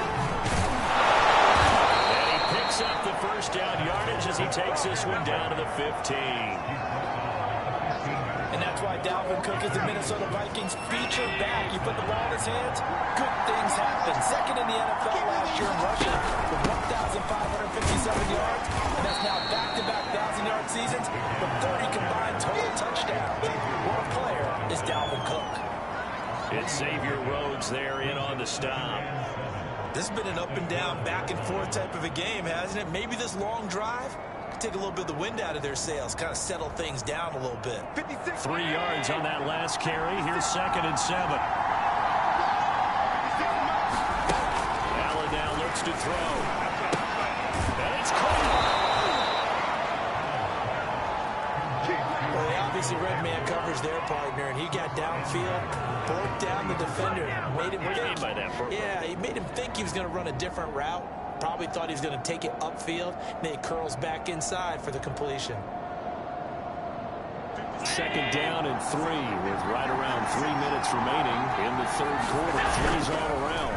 And he picks up the first down yardage as he takes this one down to the 15. And that's why Dalvin Cook is the Minnesota Vikings feature back. You put the ball in his hands, good things happen. 2nd in the NFL last year in rushing with 1,557 yards. And that's now back-to-back 1,000-yard seasons with 30 combined total touchdowns. What a player is Dalvin Cook. It's Xavier Rhodes there in on the stop. This has been an up-and-down, back-and-forth type of a game, hasn't it? Maybe this long drive take a little bit of the wind out of their sails, kind of settle things down a little bit. 3 yards on that last carry. Here's 2nd and 7. Allen now looking Lawrence to throw. And it's caught. Well, they obviously read man coverage their partner, and he got downfield, broke down the defender, made him think. By that, yeah, he made him think he was going to run a different route. Probably thought he was going to take it upfield. Then he curls back inside for the completion. Second down and 3 with right around 3 minutes remaining in the third quarter. Threes all around.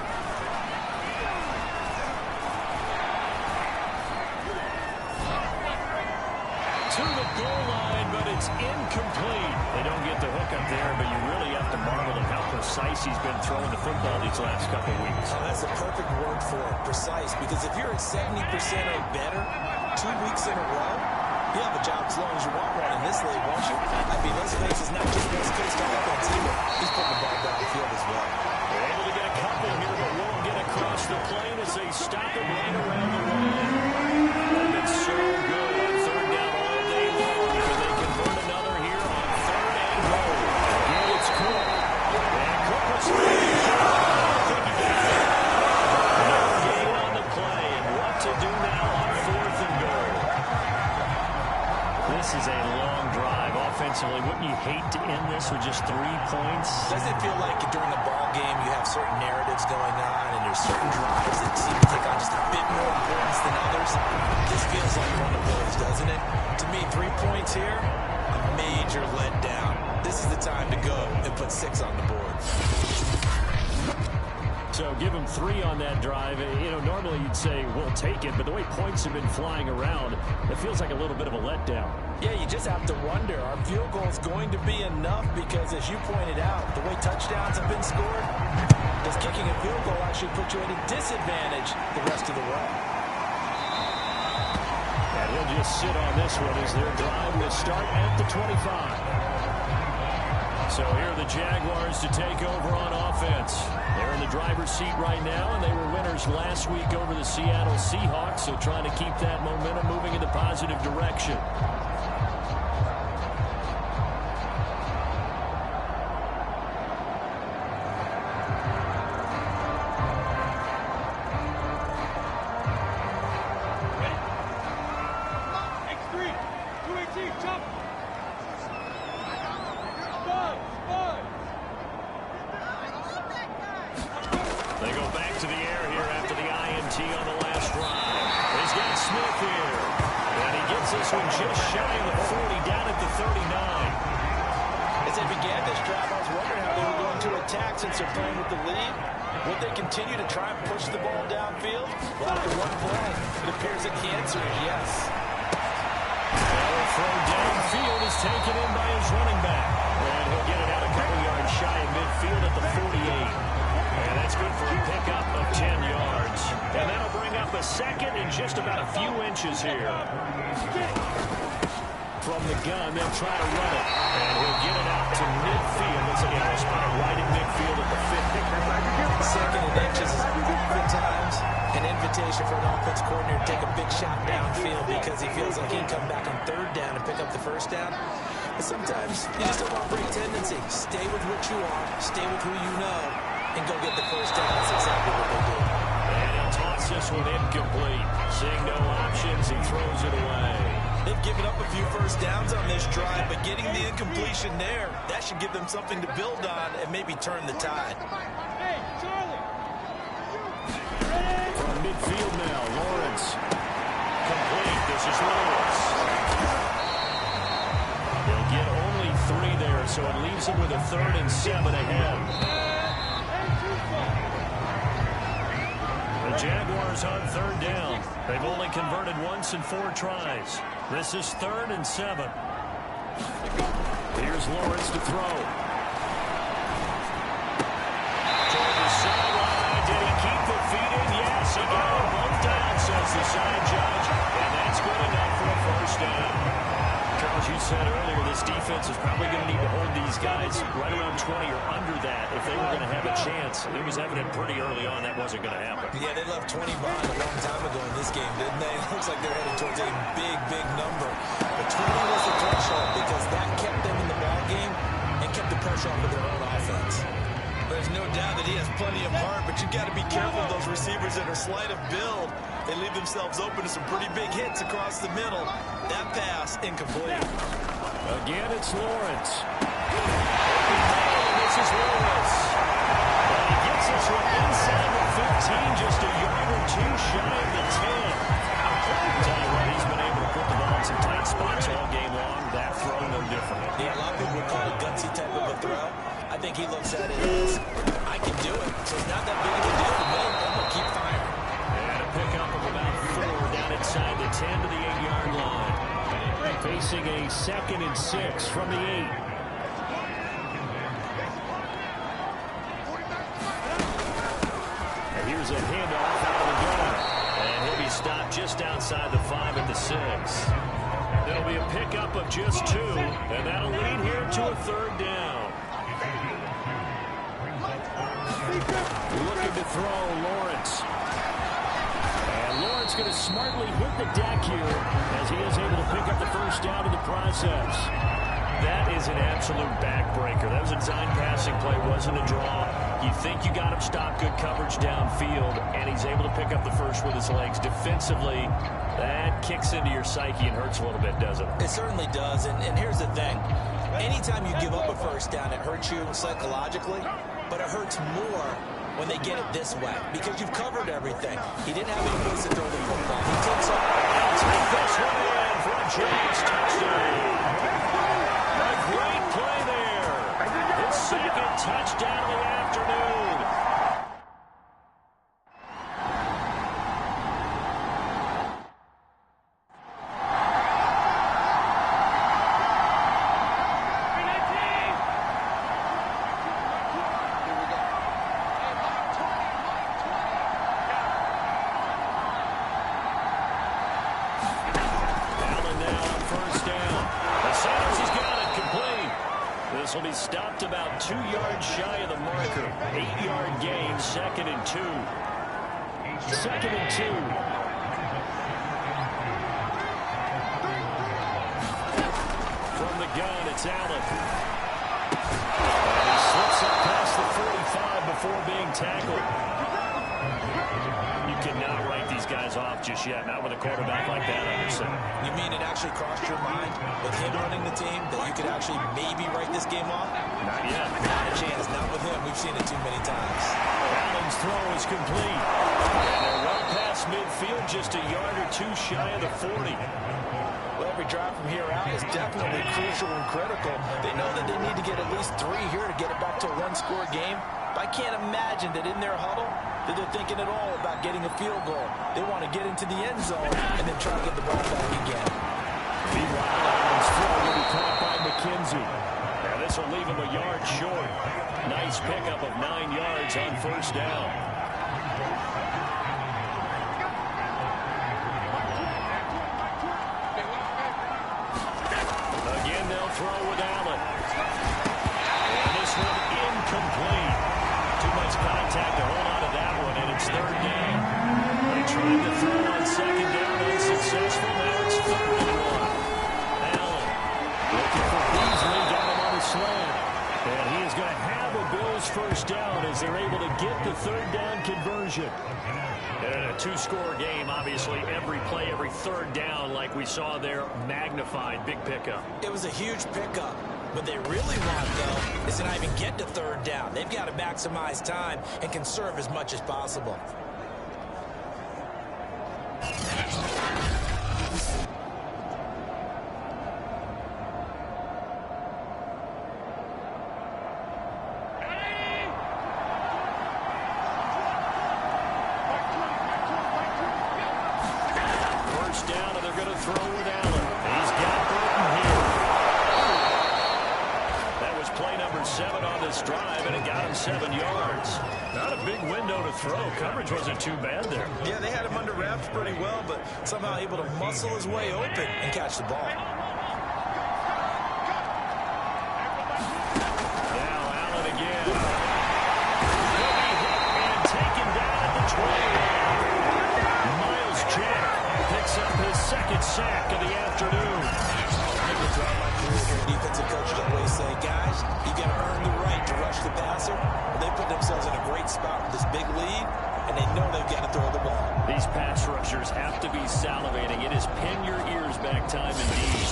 To the goal line, but it's incomplete. They don't get the hook up there, but you really have to marvel at how precise he's been throwing the football these last couple of weeks. Oh, that's the perfect word for it, precise. Because if you're at 70% or better 2 weeks in a row, you have a job as long as you want one in this league, won't you? I mean, let's face it, it's not just West Coast offense either. He's putting the ball downfield as well. They're able to get a couple here, but won't get across the plane as they stop him right around the line. They've been so good on third down all day long. Can they convert another here on third and goal? Again, it's Cook. And Cook was free. No gain on the play, and what to do now on fourth and goal. This is a long drive offensively. Wouldn't you hate to end this with just 3 points? Doesn't it feel like during a ball game you have certain narratives going on and there's certain drives that seem to take on just a bit more importance than others? This feels like one of those, doesn't it? To me, 3 points here, a major letdown. This is the time to go and put 6 on the board. So give him 3 on that drive. You know, normally you'd say, we'll take it, but the way points have been flying around, it feels like a little bit of a letdown. Yeah, you just have to wonder, are field goals going to be enough? Because as you pointed out, the way touchdowns have been scored, does kicking a field goal actually put you at a disadvantage the rest of the way? And he'll just sit on this one as their drive will start at the 25. So here are the Jaguars to take over on offense. They're in the driver's seat right now, and they were winners last week over the Seattle Seahawks, so trying to keep that momentum moving in the positive direction. They go back to the air here after the INT on the last drive. He's got Smith here. And he gets this one just shy of the 40, down at the 39. As they began this drive, I was wondering how they were going to attack since they're playing with the lead. Would they continue to try and push the ball downfield? Well, after one play, it appears that the answer is yes. The throw downfield is taken in by his running back. And he'll get it out a couple yards shy of midfield at the 48. And that's good for a pickup of 10 yards. And that'll bring up a second in just about a few inches here. From the gun, they'll try to run it. And he'll get it out to midfield. Looks like he'll spot it right at midfield at the 50. Second and inches is oftentimes an invitation for an offense coordinator to take a big shot downfield because he feels like he can come back on third down and pick up the first down. But sometimes you just don't want to break tendency. Stay with what you are. Stay with who you know. And go get the first down. That's exactly what they do. And he'll toss this one incomplete. Seeing no options, he throws it away. They've given up a few first downs on this drive, but getting the incompletion there, that should give them something to build on and maybe turn the tide. Hey, Charlie! From midfield now, Lawrence. Complete. This is Lawrence. They'll get only 3 there, so it leaves them with a 3rd and 7 ahead. The Jaguars on 3rd down. They've only converted once in 4 tries. This is 3rd and 7. Here's Lawrence to throw. Toward the sideline. Did he keep the feet in? Yes, he got them both down, says the side judge. And that's good enough for a first down. Charles, you said earlier this defense is probably going to need to hold these guys right around 20 or under that if they were going to have a chance. It was evident pretty early on that wasn't going to happen. Yeah, they left 20 behind a long time ago in this game, didn't they? It looks like they're headed towards a big, big number. But 20 was the threshold because that kept them in the ball game and kept the pressure off of their own offense. There's no doubt that he has plenty of heart, but you got to be careful of those receivers that are slight of build. They leave themselves open to some pretty big hits across the middle. That pass, incomplete. Again, it's Lawrence. This is Lawrence. And he gets this one inside the 15, just a yard or two shy of the 10. Tell you what, he's been able to put the ball in some tight spots all game long. That throw, no different. Yeah, a lot of people would call it gutsy type of a throw. I think he looks at it as, I can do it. So it's not that big of a deal to me. I'm going to keep firing. And a pickup of about 4 down inside the 10 to the 8-yard line. Facing a 2nd and 6 from the 8. And here's a handoff out of the gun. And he'll be stopped just outside the 5 at the 6. There'll be a pickup of just 2, and that'll lead here to a 3rd down. Looking to throw, Lawrence. And Lawrence going to smartly hit the deck here as he is able to pick up the 1st down in the process. That is an absolute backbreaker. That was a design passing play, wasn't a draw. You think you got him stopped, good coverage downfield, and he's able to pick up the 1st with his legs. Defensively, that kicks into your psyche and hurts a little bit, doesn't it? It certainly does, and here's the thing. Anytime you give up a 1st down, it hurts you psychologically, but it hurts more when they get it this way, because you've covered everything. He didn't have any place to throw the football. He takes off. Take this one in for a Jags touchdown. A great play there. His 2nd touchdown of the afternoon. This will be stopped about 2 yards shy of the marker. 8-yard gain, 2nd and 2. 2nd and 2. From the gun, it's Allen. And he slips up past the 45 before being tackled. You cannot write these guys off just yet, not with a quarterback like that under center. You mean it actually crossed your mind with him running the team that you could actually maybe write this game off? Not yet. Not a chance. Not with him. We've seen it too many times. Allen's throw is complete. And they're well past midfield, just a yard or 2 shy of the 40. Well, every drive from here out is definitely crucial and critical. They know that they need to get at least 3 here to get it back to a 1-score game. But I can't imagine that in their huddle that they're thinking at all about getting a field goal. They want to get into the end zone and then try to get the ball back again. Meanwhile, Allen's throw will be caught by McKenzie. Now this will leave him a yard short. Nice pickup of 9 yards on 1st down. Again, they'll throw with Allen. And this one incomplete. Too much contact to hold on to that one, and it's 3rd down. They tried to throw on 2nd down, unsuccessful. Now it's 3rd and 1. Allen looking for Beasley, got him on a slant. And he is going to have a Bills 1st down as they're able to get the 3rd down conversion. And in a 2-score game, obviously, every play, every 3rd down, like we saw there, magnified. Big pickup. It was a huge pickup. What they really want, though, is to not even get to 3rd down. They've got to maximize time and conserve as much as possible. First down, and they're going to throw with Allen. He's got Burton here. That was play number 7 on this drive, and it got him 7 yards. Not a big window to throw. Coverage wasn't too bad there. Yeah, they had him under wraps pretty well, but somehow able to muscle his way open and catch the ball. Now Allen again. He'll be hit and taken down at the 20. Miles Jack picks up his 2nd sack of the afternoon. I think a drive like career here, defensive coaches always say, guys, you got to earn the right to rush the passer. Well, they put themselves in a great spot with this big lead, and they know they've got to throw the ball. These pass rushers have to be salivating. It is pin your ears back time indeed.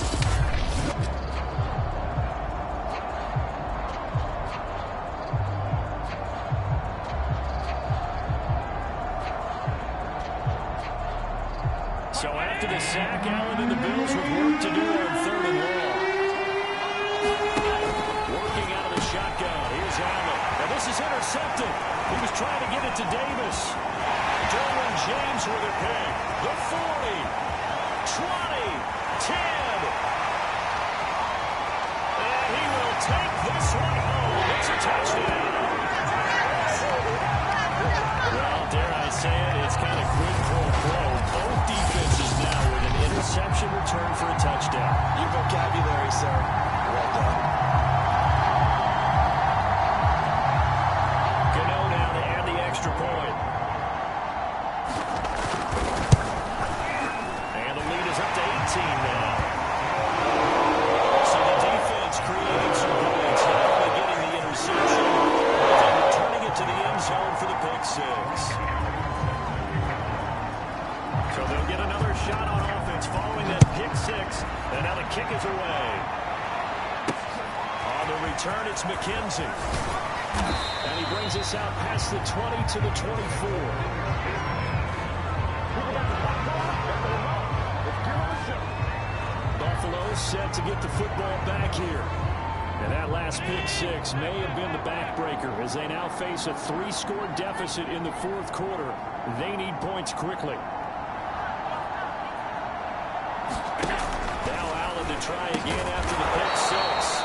So after the sack, Allen and the Bills with work to do on 3rd and long. Working out of the shotgun. Here's Allen. Now this is intercepted. He was trying to get it to Davis. Derwin James with a pick. The 40, 20, 10. And he will take this one home. It's a touchdown. Well, dare I say it, it's kind of quid pro quo. Both defenses now with an interception return for a touchdown. Your vocabulary, sir. Well done. Gano now to add the extra point. And the lead is up to 18 now. So the defense creating some points, not only getting the interception, but returning it to the end zone for the pick six. So they'll get another shot on offense following that pick six. And now the kick is away. On the return, it's McKenzie. And he brings us out past the 20 to the 24. Buffalo set to get the football back here. And that last pick six may have been the backbreaker as they now face a 3-score deficit in the 4th quarter. They need points quickly. Now Allen to try again after the pick six.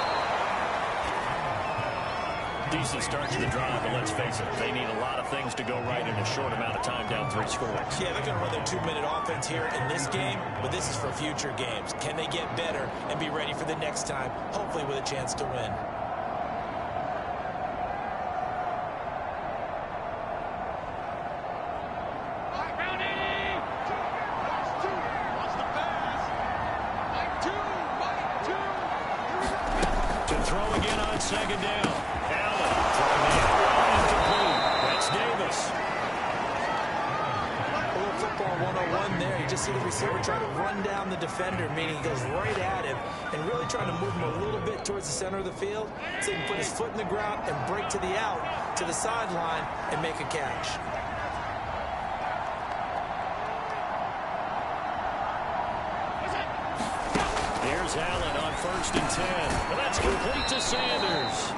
Decent start to the drive, but let's face it, they need a lot of things to go right in a short amount of time down 3 scores. Yeah, they're going to run their 2-minute offense here in this game, but this is for future games. Can they get better and be ready for the next time, hopefully with a chance to win? To throw again on 2nd down. Allen throwing it incomplete. That's Davis. A little football 101 there. You just see the receiver try to run down the defender, meaning he goes right at him and really trying to move him a little bit towards the center of the field so he can put his foot in the ground and break to the out, to the sideline, and make a catch. Here's Allen on 1st and 10. Well, that's complete to Sanders.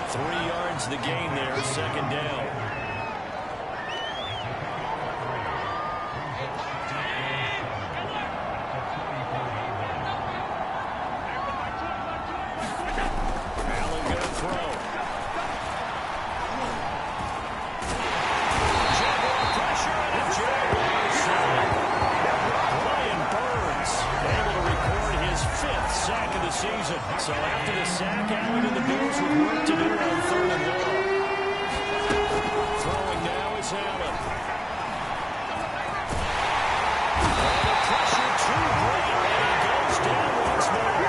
3 yards the gain there, 2nd down. Allen going to throw. Jaguar pressure and a Jaguars. Brian Burns able to record his 5th sack of the season. So after the sack, Allen and the Bills with work to do on 3rd and long. Throwing now is Allen. The pressure too great, and he goes down once more.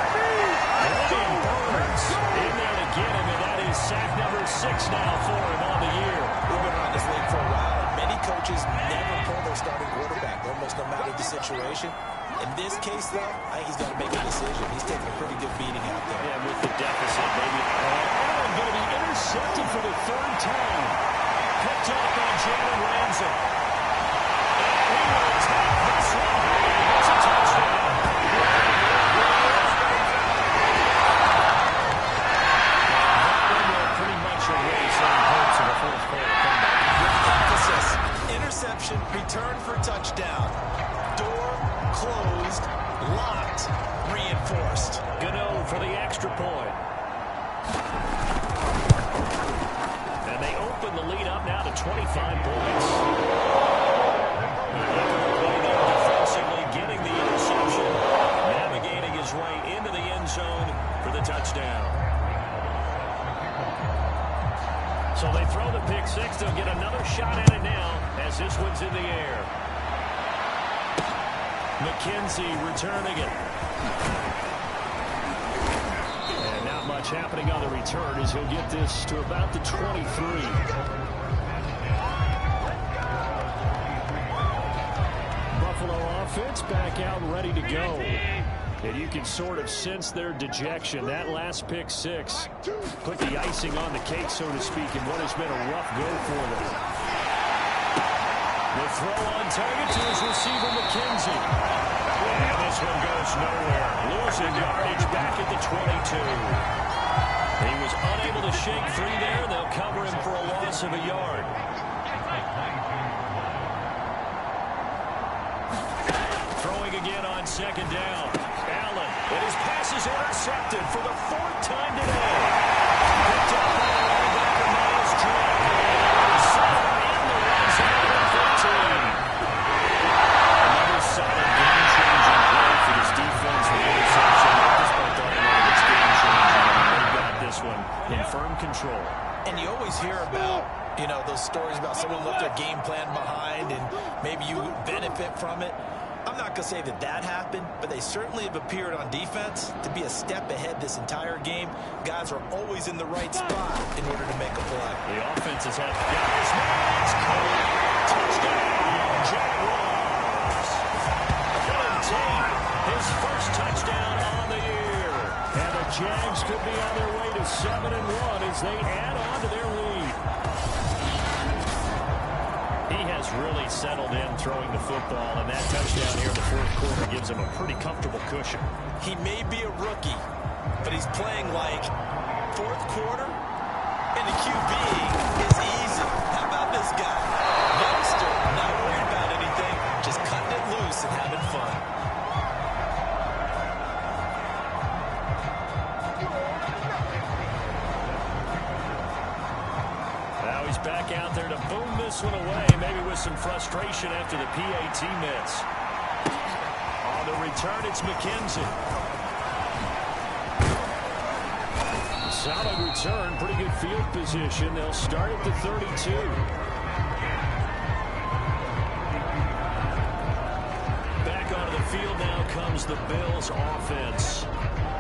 Brian Burns in there to get him, and that is sack number 6 now for him on the year. We've been around this league for a while, and many coaches never pull their starting quarterback, almost no matter the situation. In this case, though, I think he's got to make a decision. He's taking a pretty good beating out there. Yeah, with the deficit, maybe. Allen going to be intercepted for the 3rd time. Picked off by Jalen Ramsey. And he will take this one. It's a touchdown. That will pretty much erase any hopes of a 4th quarter comeback. Emphasis. Interception, return for touchdown. Door closed, locked, reinforced. Gano for the extra point. And they open the lead up now to 25 points. Defensively getting the interception, navigating his way into the end zone for the touchdown. So they throw the pick six. They'll get another shot at it now as this one's in the air. McKenzie returning it. watch happening on the return as he'll get this to about the 23. Buffalo offense back out and ready to go. And you can sort of sense their dejection. That last pick six put the icing on the cake, so to speak, in what has been a rough go for them. The throw on target to his receiver, McKenzie. And this one goes nowhere. Losing yardage back at the 22. He was unable to shake free there. They'll cover him for a loss of a yard. Throwing again on second down. Allen, and his pass is intercepted for the fourth time today. Picked up by the linebacker, Miles Drake. In the red zone at 13. Another solid game-changing play for this defense. The interception, despite the line, it's game-changing. They've got this one in firm control. And you always hear about, those stories about someone left their game plan behind and maybe you benefit from it. I'm not going to say that happened, but they certainly have appeared on defense to be a step ahead this entire game. Guys are always in the right spot in order to make a play. The offense has had guys. Touchdown, Jaguars. Dylan Tate, his first touchdown on the year. And the Jags could be on their way to 7-1 as they add on to their lead. He has really settled in throwing the football, and that touchdown here in the fourth quarter gives him a pretty comfortable cushion. He may be a rookie, but he's playing like fourth quarter, and the QB is easy. How about this guy? Youngster, not worried about anything, just cutting it loose and having fun. Now he's back out there to boom this one away, maybe with some frustration after the PAT miss. On the return, it's McKenzie. Solid return, pretty good field position. They'll start at the 32. Back onto the field now comes the Bills offense.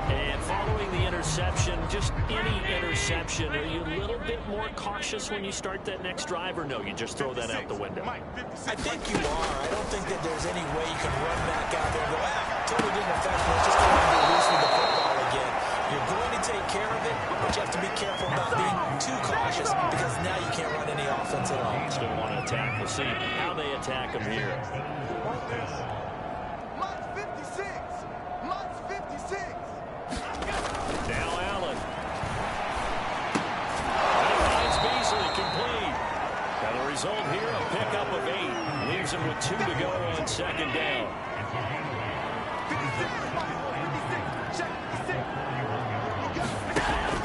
And following the interception, just any interception, are you a little bit more cautious when you start that next drive, or no, you just throw that out the window? I think you are. I don't think that there's any way you can run back out there and go, totally didn't affect me. Let's just go ahead and be loose with the football again. You're going to take care of it, but you have to be careful about being too cautious because now you can't run any offense at all. Still want to attack. We'll see how they attack him here. Now Allen. That finds Beasley complete. Now the result here, a pickup of 8. Leaves him with 2 to go on second down.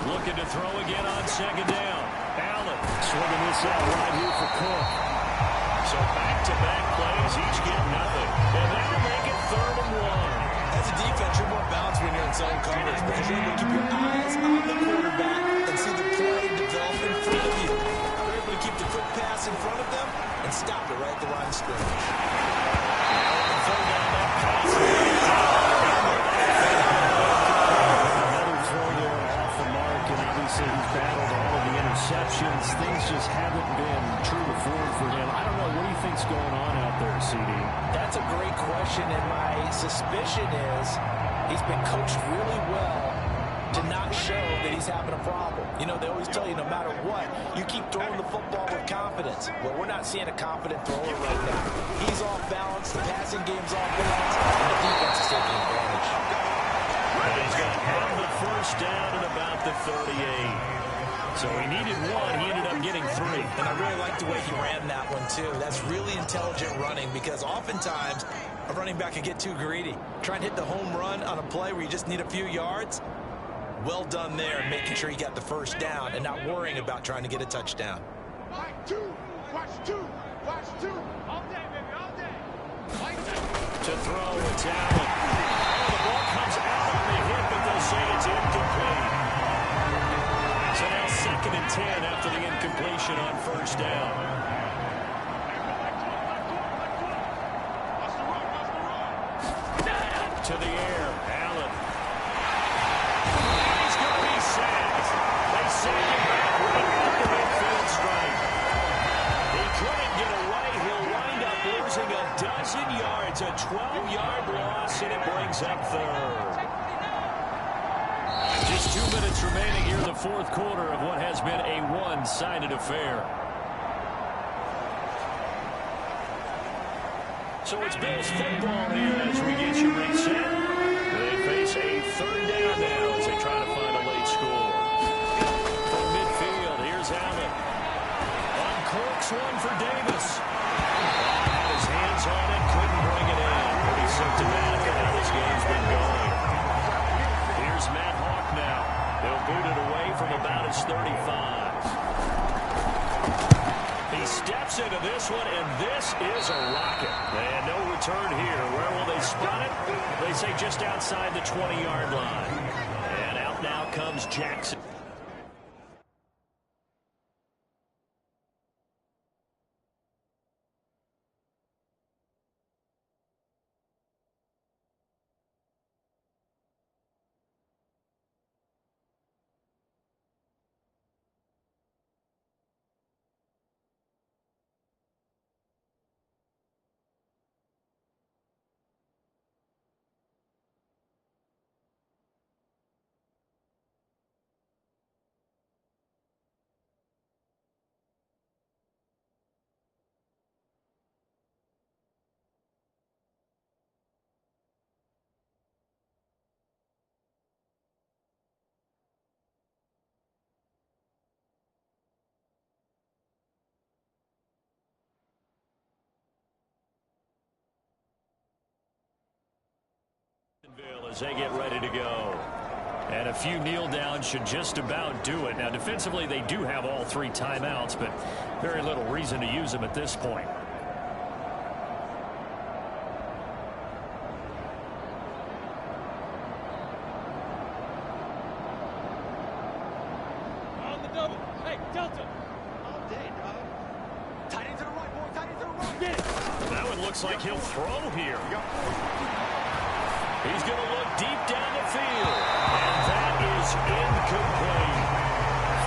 Looking to throw again on second down. Allen swinging this out right here for Cook. So back-to-back plays, each get nothing. And that'll make it 3rd and 1. As a defense, you're more balanced when you're in zone coverage because you're able to keep your eyes on the quarterback and see the play develop in front of you. You're able to keep the quick pass in front of them and stop it right at the line of scrimmage. Another throw there off the mark, and obviously he's battled all of the interceptions. Things just haven't been true to form for him. I don't know. What do you think's going on out there, CD? That's a great question, and my suspicion is he's been coached really well to not show that he's having a problem. They always tell you no matter what, you keep throwing the football with confidence. Well, we're not seeing a confident thrower right now. He's off balance, the passing game's off balance, and the defense is taking advantage. And he's going to have the first down at about the 38. So he needed 1. He ended up getting 3. And I really like the way he ran that one, too. That's really intelligent running because oftentimes a running back can get too greedy. Trying to hit the home run on a play where you just need a few yards. Well done there, making sure he got the first down and not worrying about trying to get a touchdown. Watch two. All day, baby, all day. To throw, it's Allen. The ball comes out on the hit, but they'll say it's incomplete. So now 2nd and 10 after the incompletion on first down. To the air, Allen. He's going to be sacked. second back right at the midfield stripe. He couldn't get away. He'll wind up losing a dozen yards, a 12-yard loss, and it brings up third. Just 2 minutes remaining here in the fourth quarter of what has been a one-sided affair. So it's Bills football here as we get you reset. They face a third down now as they try to find a late score. From midfield, here's Allen. Uncorks one for Davis. Had his hands on it, couldn't bring it in. Pretty symptomatic of how this game's been going. Here's Matt Hawk now. They'll boot it away from about his 35. He steps into this one, and this is a rocket. And no return here. Where will they spot it? They say just outside the 20-yard line. And out now comes Jackson. As they get ready to go. And a few kneel downs should just about do it. Now, defensively, they do have all 3 timeouts, but very little reason to use them at this point. On the double. Hey, Delta. All day, dog. Tight end to the right, boy. Tight end to the right. Get it. That one looks like he'll throw here. He's going to look deep down the field. And that is incomplete.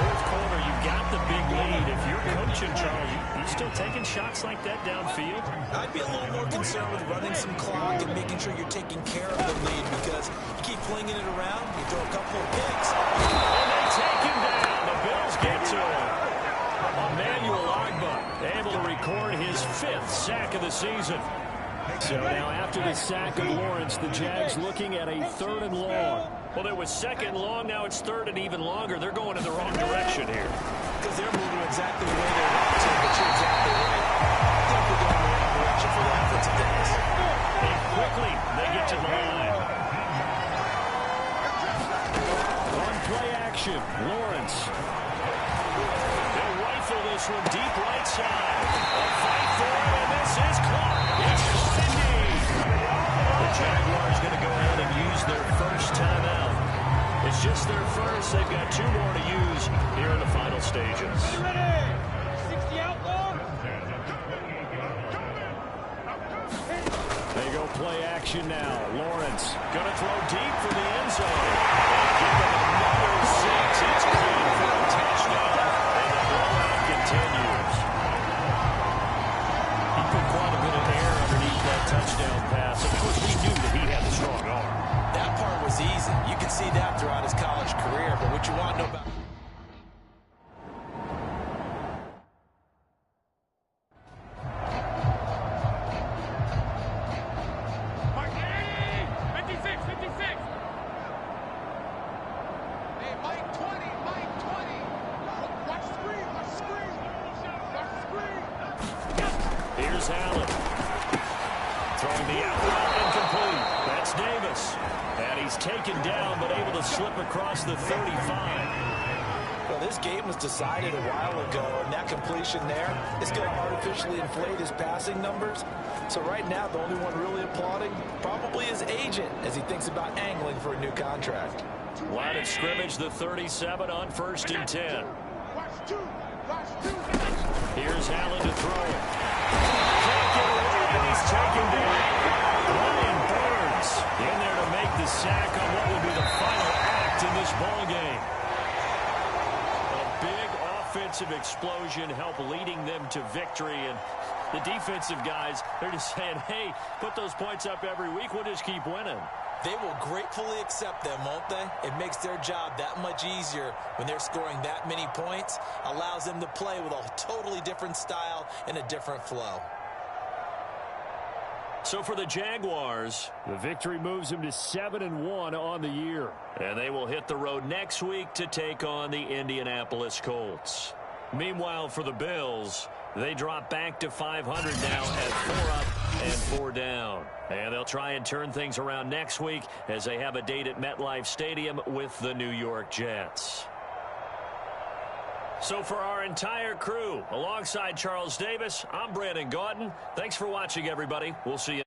Fourth quarter, you got the big lead. If you're coaching, Charles, you still taking shots like that downfield? I'd be a little more concerned with running some clock and making sure you're taking care of the lead, because you keep flinging it around, you throw a couple of picks. And they take him down. The Bills get to him. Emmanuel Agba able to record his 5th sack of the season. So now after the sack of Lawrence, the Jags looking at a 3rd and long. Well, there was 2nd and long. Now it's 3rd and even longer. They're going in the wrong direction here. Because they're moving exactly the way they want to, but you're exactly right. I think we're going in the wrong direction for the offensive guys. And quickly, they get to the line. On play action, Lawrence. They'll rifle this one deep right side. A fight for it, and this is caught. It's caught indeed. The Jaguars going to go ahead and use their first timeout. It's just their first. They've got 2 more to use here in the final stages. Ready? 60 out long. They go play action now. Lawrence going to throw deep for the end zone. Give them another 6. It's clean for a touchdown. And the blowout continues. He put quite a bit of air underneath that touchdown pass. Of course, we knew that he had a strong arm. That part was easy. You can see that throughout his college career, but what you want to know about... Mike, hey, 56, 56. Hey, Mike 20, Mike 20. Watch the screen, watch the screen. Watch the screen. Here's Allen. Throwing the out route incomplete. That's Davis. And he's taken down, but able to slip across the 35. Well, this game was decided a while ago, and that completion there is going to artificially inflate his passing numbers. So right now, the only one really applauding probably his agent as he thinks about angling for a new contract. Line of scrimmage, the 37 on 1st and 10. Watch 2, watch 2. Here's Allen to throw it. Can't get away, and he's taken down. Ryan Burns in there to make the sack on what will be the final act in this ball game. offensive explosion help leading them to victory. And the defensive guys, they're just saying, hey, put those points up every week. We'll just keep winning. They will gratefully accept them, won't they? It makes their job that much easier when they're scoring that many points. Allows them to play with a totally different style and a different flow. So for the Jaguars, the victory moves them to 7-1 on the year. And they will hit the road next week to take on the Indianapolis Colts. Meanwhile, for the Bills, they drop back to 500 now at 4 up and 4 down. And they'll try and turn things around next week as they have a date at MetLife Stadium with the New York Jets. So for our entire crew, alongside Charles Davis, I'm Brandon Gaudin. Thanks for watching, everybody. We'll see you.